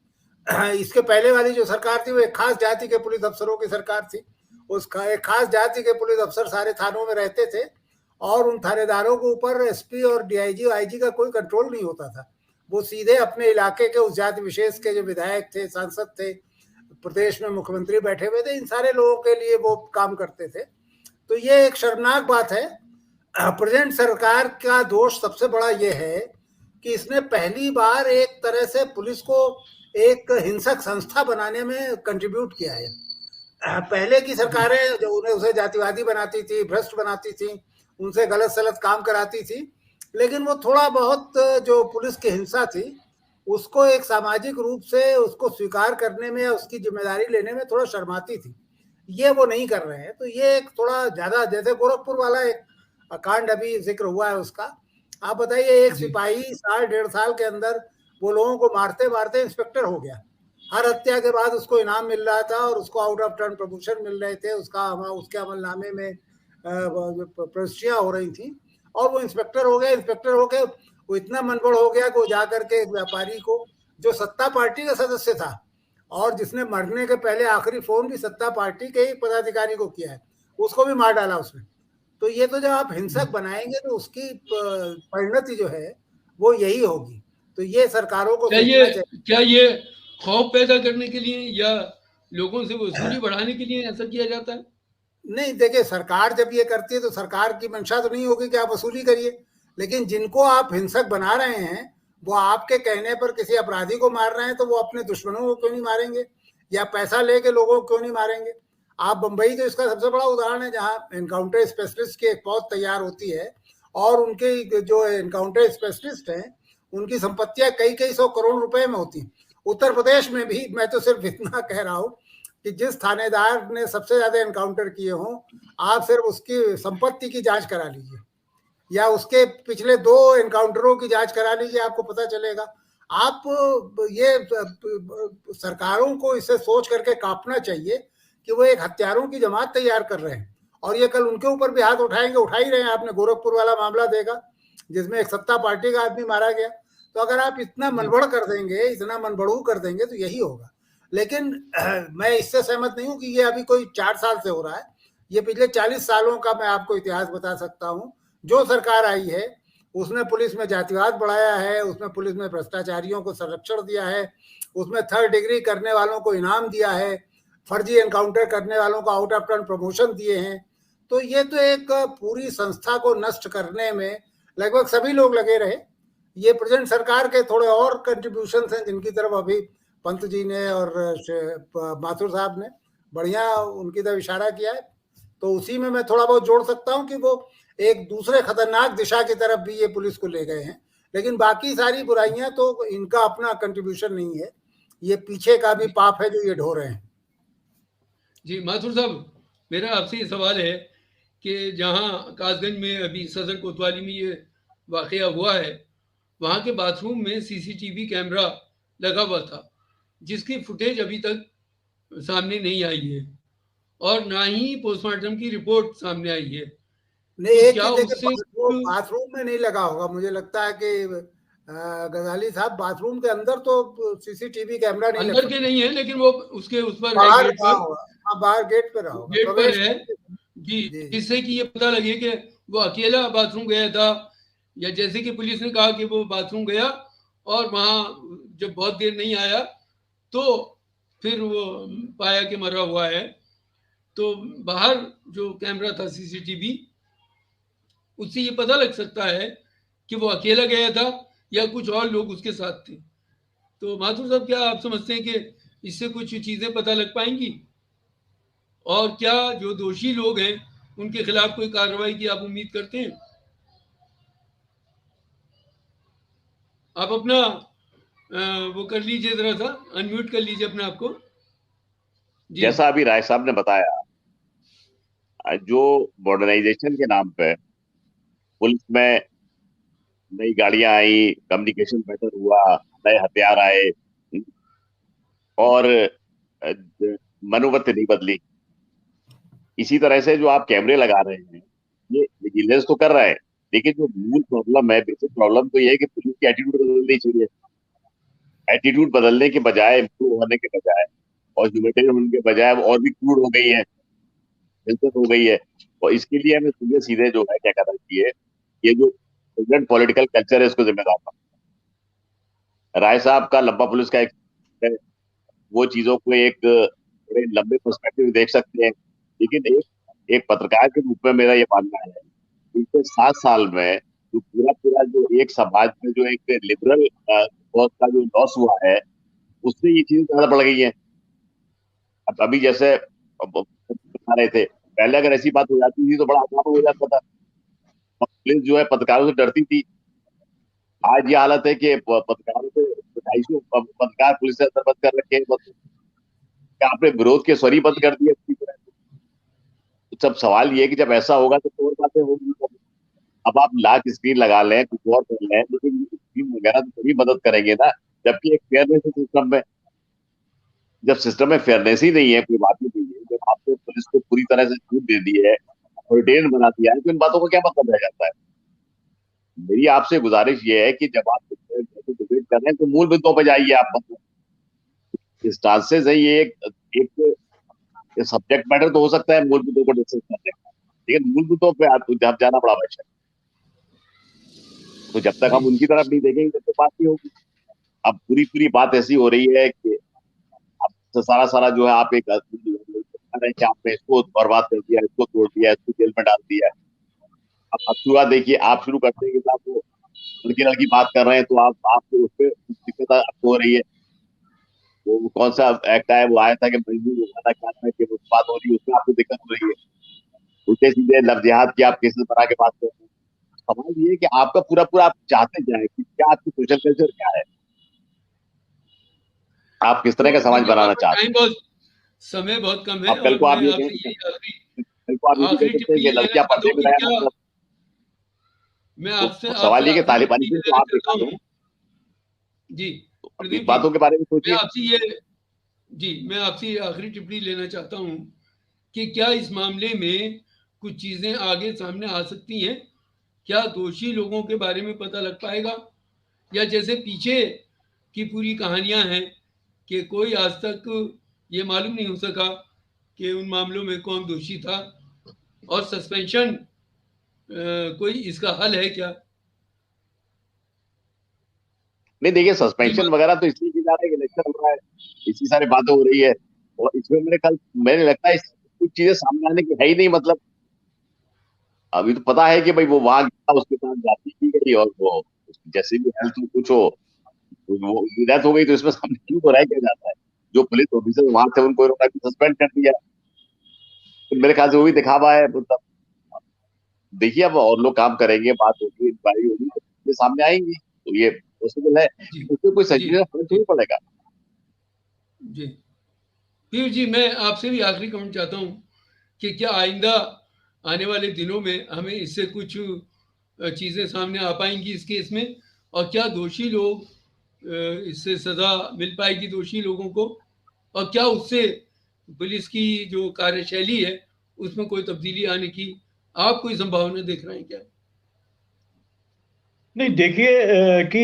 B: इसके पहले वाली जो सरकार थी वो एक खास जाति के पुलिस अफसरों की सरकार थी। उसका एक खास जाति के पुलिस अफसर सारे थानों में रहते थे और उन थानेदारों के ऊपर एसपी और डीआईजी आईजी का कोई कंट्रोल नहीं होता था। वो सीधे अपने इलाके के उस जाति विशेष के जो विधायक थे, सांसद थे, प्रदेश में मुख्यमंत्री बैठे हुए थे, इन सारे लोगों के लिए वो काम करते थे। तो ये एक शर्मनाक बात है। प्रेजेंट सरकार का दोष सबसे बड़ा ये है कि इसने पहली बार एक तरह से पुलिस को एक हिंसक संस्था बनाने में कंट्रीब्यूट किया है। पहले की सरकारें जो उसे जातिवादी बनाती थी, भ्रष्ट बनाती थी, उनसे गलत सलत काम कराती थी, लेकिन वो थोड़ा बहुत जो पुलिस की हिंसा थी उसको एक सामाजिक रूप से उसको स्वीकार करने में, उसकी जिम्मेदारी लेने में थोड़ा शर्माती थी। ये वो नहीं कर रहे हैं। तो ये एक थोड़ा ज्यादा, जैसे गोरखपुर वाला एक कांड अभी जिक्र हुआ है उसका, आप बताइए, एक सिपाही साल 1.5 साल के अंदर वो लोगों को मारते मारते इंस्पेक्टर हो गया। हर हत्या के बाद उसको इनाम मिल रहा था और उसको आउट ऑफ टर्न प्रमोशन मिल रहे थे, उसके अमलनामे में प्रविष्टियां हो रही थी और वो इंस्पेक्टर हो गया। इंस्पेक्टर होके वो इतना मनबड़ हो गया कि वो जाकर के एक व्यापारी को, जो सत्ता पार्टी का सदस्य था और जिसने मरने के पहले आखिरी फोन भी सत्ता पार्टी के ही पदाधिकारी को किया है, उसको भी मार डाला उसने। तो ये तो जब आप हिंसक बनाएंगे तो उसकी परिणति जो है वो यही होगी। तो ये सरकारों को
A: क्या ये खौफ पैदा करने के लिए या लोगों से वसूली बढ़ाने के लिए ऐसा किया जाता है?
B: नहीं, देखिए, सरकार जब ये करती है तो सरकार की मंशा तो नहीं होगी कि आप वसूली करिए, लेकिन जिनको आप हिंसक बना रहे हैं वो आपके कहने पर किसी अपराधी को मार रहे हैं तो वो अपने दुश्मनों को क्यों नहीं मारेंगे या पैसा लेके लोगों को क्यों नहीं मारेंगे? आप बंबई तो इसका सबसे बड़ा उदाहरण है, जहाँ एनकाउंटर स्पेशलिस्ट की एक फौज तैयार होती है और उनके जो एनकाउंटर स्पेशलिस्ट हैं उनकी संपत्तियां कई 100 करोड़ रुपए में होती हैं। उत्तर प्रदेश में भी मैं तो सिर्फ इतना कह रहा हूँ कि जिस थानेदार ने सबसे ज्यादा एनकाउंटर किए हों, आप सिर्फ उसकी संपत्ति की जांच करा लीजिए या उसके पिछले 2 एनकाउंटरों की जांच करा लीजिए, आपको पता चलेगा। आप ये सरकारों को इसे सोच करके कांपना चाहिए कि वो एक हत्यारों की जमात तैयार कर रहे हैं और ये कल उनके ऊपर भी हाथ उठाएंगे, उठा ही रहे हैं। आपने गोरखपुर वाला मामला देखा जिसमें एक सत्ता पार्टी का आदमी मारा गया। तो अगर आप इतना मनबड़ कर देंगे, इतना मनबड़ू कर देंगे तो यही होगा। लेकिन मैं इससे सहमत नहीं हूं कि ये अभी कोई 4 साल से हो रहा है। ये पिछले 40 सालों का मैं आपको इतिहास बता सकता हूं। जो सरकार आई है उसने पुलिस में जातिवाद बढ़ाया है, उसमें पुलिस में भ्रष्टाचारियों को संरक्षण दिया है, उसमें 3rd डिग्री करने वालों को इनाम दिया है, फर्जी एनकाउंटर करने वालों को आउट ऑफ टर्न प्रमोशन दिए हैं। तो ये तो एक पूरी संस्था को नष्ट करने में लगभग सभी लोग लगे रहे। ये प्रेजेंट सरकार के थोड़े और कंट्रीब्यूशन हैं जिनकी तरफ अभी पंत जी ने और माथुर साहब ने बढ़िया उनकी तरफ इशारा किया है। तो उसी में मैं थोड़ा बहुत जोड़ सकता हूँ कि वो एक दूसरे खतरनाक दिशा की तरफ भी ये पुलिस को ले गए हैं, लेकिन बाकी सारी बुराइयां तो इनका अपना कंट्रीब्यूशन नहीं है, ये पीछे का भी पाप है जो ये ढो रहे हैं।
A: जी माथुर साहब, मेरा आपसे ये सवाल है कि जहाँ कासगंज में अभी सदर कोतवाली में ये वाकया हुआ है, वहाँ के बाथरूम में सीसीटीवी कैमरा लगा हुआ था, जिसकी फुटेज अभी तक सामने नहीं आई है और ना ही पोस्टमार्टम की रिपोर्ट सामने आई है।
B: नहीं,
A: तो
B: एक
A: क्या उससे
B: बाथरूम में नहीं लगा होगा, मुझे लगता है कि गजाली साहब बाथरूम के अंदर तो सीसीटीवी कैमरा नहीं
A: अंदर के नहीं है, लेकिन वो उसके उस पर है, गेट पर,
B: बाहर गेट पर रहा,
A: गेट पर है जी, जिससे कि ये पता लगे कि वो अकेला बाथरूम गया था, या जैसे कि पुलिस ने कहा कि वो बाथरूम गया और वहां जब बहुत देर नहीं आया तो फिर वो पाया कि मरा हुआ है। तो बाहर जो कैमरा था सीसीटीवी, उससे ये पता लग सकता है कि वो अकेला गया था या कुछ और लोग उसके साथ थे। तो माथुर साहब, क्या आप समझते हैं कि इससे कुछ चीजें पता लग पाएंगी, और क्या जो दोषी लोग हैं उनके खिलाफ कोई कार्रवाई की आप उम्मीद करते हैं? आप अपना वो कर लीजिए, जरा सा अनम्यूट कर लीजिए अपने आप को।
D: जैसा अभी राय साहब ने बताया, जो मॉडर्नाइजेशन के नाम पे पुलिस में नई गाड़ियां आई, कम्युनिकेशन बेटर हुआ, नए हथियार आए और मनोवृत्ति नहीं बदली। इसी तरह से जो आप कैमरे लगा रहे हैं, ये विजिलेंस तो कर रहा है, लेकिन जो मूल प्रॉब्लम है, बेसिक प्रॉब्लम तो ये है कि पुलिस की एटीट्यूड बदलनी चाहिए। एटीट्यूड बदलने के बजाय, इम्प्रूव होने के बजाय और ह्यूमैनिटेरियन होने के बजाय और भी क्रूड हो गई है, हिंसक हो गई है। और इसके लिए हमें सीधे सीधे जो है क्या करना चाहिए, ये जो प्रेजेंट पॉलिटिकल कल्चर है इसको जिम्मेदार मानना। राय साहब का लंबा पुलिस का एक वो चीजों को एक बड़े लंबे पर्सपेक्टिव देख सकते हैं, लेकिन एक पत्रकार के रूप में मेरा ये मानना है कि पिछले 7 साल में जो पूरा जो एक समाज में जो एक लिबरल कॉज का जो लॉस हुआ है, उससे ये चीजें ज्यादा बढ़ गई है। अब अभी जैसे बता रहे थे, पहले अगर ऐसी बात हो जाती थी तो बड़ा आसान हो जाता था, पुलिस जो है पत्रकारों से डरती थी। आज ये हालत है कि पत्रकारों से 250 पत्रकार पुलिस से अंदर बंद कर रखे हैं, आपने विरोध के स्वर ही बंद कर दिए। सब सवाल ये है कि जब ऐसा होगा तो और बातें होगी। अब आप लाख स्क्रीन लगा लें, कुछ और कर लें, लेकिन स्क्रीन वगैरह तो तभी मदद करेंगे ना, जबकि एक फेयरनेस है सिस्टम में। जब सिस्टम में फेयरनेस ही नहीं है, कोई बात ही नहीं है, जब आपने पुलिस को पूरी तरह से छूट दे दी है, ऑर्डिनेंस बना दिया है, तो इन बातों का क्या मतलब रह जाता है? मेरी आपसे गुजारिश ये है कि जब आप डिबेट कर रहे हैं तो मूल मुद्दों पर जाइए। आप स्टांसेस है, ये एक सब्जेक्ट मैटर तो हो सकता है मूल मुद्दों को डिस्कस करने का, लेकिन मूल मुद्दों पे आप जाना बड़ा आवश्यक है। तो जब तक हम उनकी तरफ नहीं देखेंगे तब तक बात नहीं होगी। अब पूरी बात ऐसी हो रही है कि अब सारा जो है आप एक आपने इसको बर्बाद कर दिया, इसको तोड़ दिया, इसको जेल में डाल दिया। अब शुरुआत देखिए, आप शुरू करते हैं कि आप लड़की बात कर रहे हैं, तो आपको उस पर दिक्कत आपको हो रही है। वो कौन सा एक्ट है, वो आया था कि उस बात हो रही है, उसमें आपको दिक्कत हो रही है। उल्टे सीधे लव जिहाद की आप केसेस बना के बात कर रहे हैं। सवाल ये है कि आपका पूरा आप चाहते क्या है, कि क्या आपकी सोशल कल्चर क्या है, आप किस तरह का समाज बनाना चाहते हैं?
A: समय बहुत कम है।
D: कल को आप ये कह सकते हैं कि लड़कियां पर्दे में रहना,
A: मैं आपसे
D: सवाल ये कि तालिबानी को आप दिखा दो
A: जी,
D: इन बातों के बारे में सोचिए।
A: मैं आपसे आखिरी टिप्पणी लेना चाहता हूं कि क्या इस मामले में कुछ चीजें आगे सामने आ सकती हैं? क्या दोषी लोगों के बारे में पता लग पाएगा, या जैसे पीछे की पूरी कहानियां हैं कि कोई आज तक ये मालूम नहीं हो सका कि उन मामलों में कौन दोषी था, और सस्पेंशन कोई इसका हल है क्या?
D: नहीं देखिए, सस्पेंशन वगैरह तो इसलिए की जा रही है, इलेक्शन हो रहा है, इसी सारी बातें हो रही है, और इसमें मेरे लगता है कुछ चीजें सामने आने की है ही नहीं। मतलब अभी तो पता है कि भाई वो वहां गया, उसके साथ जाति की गई, और वो जैसे भी हेल्थ कुछ हो, वो डेथ हो गई, तो इसमें सामने क्यों बुराई किया जाता है? जो पुलिस ऑफिसर वहां थे उनको सस्पेंड कर दिया, तो मेरे ख्याल से वो भी दिखावा है। मतलब देखिए, अब और लोग काम करेंगे, बात होगी, इंक्वायरी होगी, तो ये सामने आएंगी, तो ये पॉसिबल है, उसमें कोई
A: जी
D: सच फर्क नहीं पड़ेगा।
A: जी पीयूष जी, मैं आपसे भी आखिरी कमेंट चाहता हूँ कि क्या आइंदा आने वाले दिनों में हमें इससे कुछ चीज़ें सामने आ पाएंगी इस केस में, और क्या दोषी लोग इससे सज़ा मिल पाएगी दोषी लोगों को, और क्या उससे पुलिस की जो कार्यशैली है उसमें कोई तब्दीली आने की आप कोई संभावना देख रहे हैं क्या?
C: नहीं देखिए कि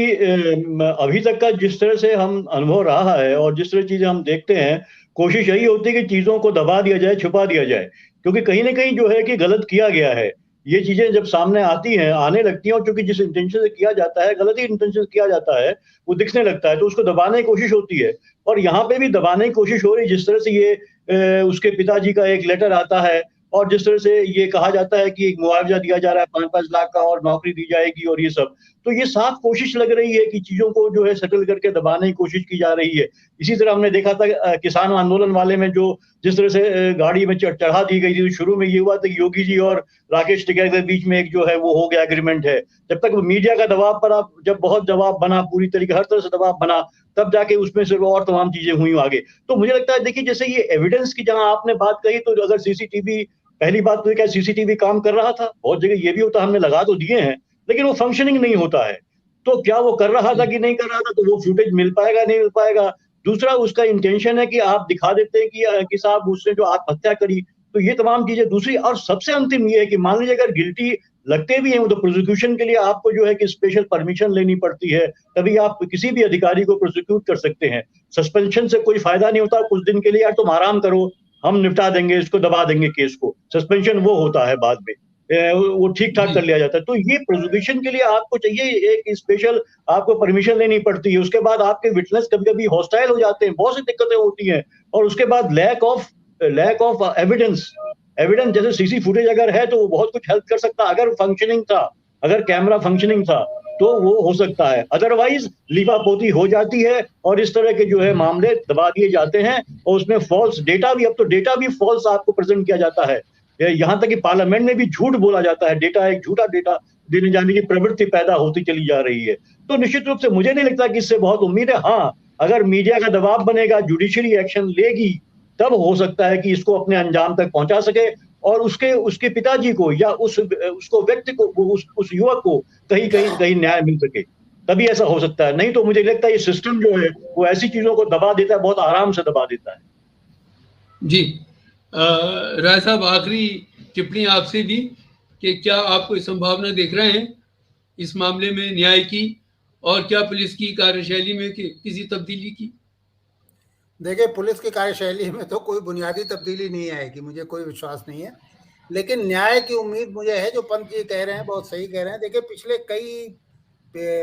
C: अभी तक का जिस तरह से हम अनुभव रहा है और जिस तरह चीजें हम देखते हैं, कोशिश यही होती है कि चीजों को दबा दिया जाए, छुपा दिया जाए, क्योंकि कहीं ना कहीं जो है कि गलत किया गया है। ये चीजें जब सामने आती हैं, आने लगती हैं, और चूंकि जिस इंटेंशन से किया जाता है, गलत ही इंटेंशन से किया जाता है, वो दिखने लगता है, तो उसको दबाने की कोशिश होती है। और यहाँ पे भी दबाने की कोशिश हो रही है। जिस तरह से ये उसके पिताजी का एक लेटर आता है, और जिस तरह से ये कहा जाता है कि एक मुआवजा दिया जा रहा है 5-5 लाख का, और नौकरी दी जाएगी, और ये सब, तो ये साफ कोशिश लग रही है कि चीजों को जो है सेटल करके दबाने की कोशिश की जा रही है। इसी तरह हमने देखा था किसान आंदोलन वाले में, जो जिस तरह से गाड़ी में चढ़ा दी गई थी, तो शुरू में ये हुआ था कि योगी जी और राकेश टिकैत के बीच में एक जो है वो हो गया एग्रीमेंट है। जब तक मीडिया का दबाव पर, अब जब बहुत दबाव बना, पूरी तरीके हर तरह से दबाव बना, तब जाके उसमें से और तमाम चीजें हुई आगे। तो मुझे लगता है, देखिए जैसे ये एविडेंस की जहां आपने बात कही, तो अगर सीसीटीवी, पहली बात तो क्या सीसीटीवी काम कर रहा था? बहुत जगह ये भी होता, हमने लगा तो दिए हैं, लेकिन वो फंक्शनिंग नहीं होता है। तो क्या वो कर रहा था कि नहीं कर रहा था, तो वो फुटेज मिल पाएगा, नहीं मिल पाएगा। दूसरा, उसका इंटेंशन है कि आप दिखा देते हैं कि साहब उसने जो आत्महत्या करी, तो ये तमाम चीजें। दूसरी और सबसे अंतिम ये है कि मान लीजिए अगर गिल्टी लगते भी हैं, तो प्रोसिक्यूशन के लिए आपको जो है कि स्पेशल परमिशन लेनी पड़ती है, तभी आप किसी भी अधिकारी को प्रोसिक्यूट कर सकते हैं। सस्पेंशन से कोई फायदा नहीं होता कुछ दिन के लिए, यार तुम आराम करो, हम निपटा देंगे, इसको दबा देंगे केस को। सस्पेंशन वो होता है बाद में, वो ठीक ठाक कर लिया जाता है। तो ये प्रोसिक्यूशन के लिए आपको चाहिए एक स्पेशल, आपको परमिशन लेनी पड़ती है। उसके बाद आपके विटनेस कभी कभी हॉस्टाइल हो जाते हैं, बहुत सी दिक्कतें होती हैं। और उसके बाद लैक ऑफ एविडेंस। जैसे सीसी फुटेज अगर है तो वो बहुत कुछ हेल्प कर सकता है, अगर फंक्शनिंग था, अगर कैमरा फंक्शनिंग था, तो वो हो सकता है। अदरवाइज लीपापोती हो जाती है, और इस तरह के जो है मामले दबा दिए जाते हैं, और उसमें फॉल्स डेटा भी, अब तो डेटा भी फॉल्स आपको प्रेजेंट किया जाता है। यहाँ तक कि पार्लियामेंट में भी झूठ बोला जाता है, डेटा एक झूठा डेटा देने जाने की प्रवृत्ति पैदा होती चली जा रही है। तो निश्चित रूप से मुझे नहीं लगता कि इससे बहुत उम्मीद है। हाँ, अगर मीडिया का दबाव बनेगा, जुडिशरी एक्शन लेगी, तब हो सकता है कि इसको अपने अंजाम तक पहुंचा सके, और उसके पिताजी को, या उसको व्यक्ति को, उस युवक को कहीं न्याय मिल सके, तभी ऐसा हो सकता है। नहीं तो मुझे लगता है ये सिस्टम जो है वो ऐसी चीजों को दबा देता है, बहुत आराम से दबा देता है।
A: जी राय साहब, आखिरी टिप्पणी आपसे भी कि क्या आप कोई संभावना देख रहे हैं इस मामले में न्याय की, और क्या पुलिस की कार्यशैली में किसी तब्दीली की?
B: देखिए, पुलिस की कार्यशैली में तो कोई बुनियादी तब्दीली नहीं आएगी, मुझे कोई विश्वास नहीं है। लेकिन न्याय की उम्मीद मुझे है। जो पंत जी कह रहे हैं बहुत सही कह रहे हैं। देखिए,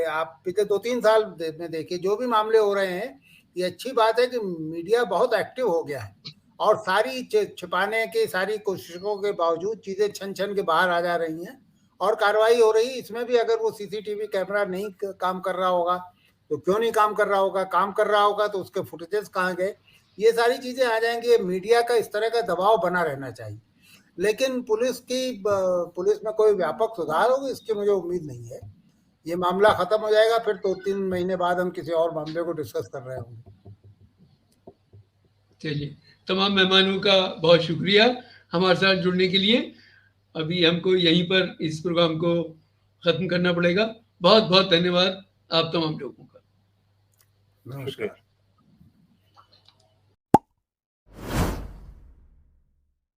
B: आप पिछले 2-3 साल में देखिए, जो भी मामले हो रहे हैं, ये अच्छी बात है कि मीडिया बहुत एक्टिव हो गया है, और सारी छिपाने की सारी कोशिशों के बावजूद चीजें छन छन के बाहर आ जा रही हैं, और कार्रवाई हो रही है। इसमें भी अगर वो सीसीटीवी कैमरा नहीं काम कर रहा होगा तो क्यों नहीं काम कर रहा होगा, काम कर रहा होगा तो उसके फुटेजेस कहाँ गए, ये सारी चीजें आ जाएंगी। मीडिया का इस तरह का दबाव बना रहना चाहिए। लेकिन पुलिस में कोई व्यापक सुधार होगा, इसकी मुझे उम्मीद नहीं है। ये मामला खत्म हो जाएगा, फिर 2-3 महीने बाद हम किसी और मामले को डिस्कस कर रहे होंगे।
A: चलिए, तमाम मेहमानों का बहुत शुक्रिया हमारे साथ जुड़ने के लिए। अभी हमको यहीं पर इस प्रोग्राम को ख़त्म करना पड़ेगा। बहुत बहुत धन्यवाद आप तमाम लोगों का।
B: नमस्कार।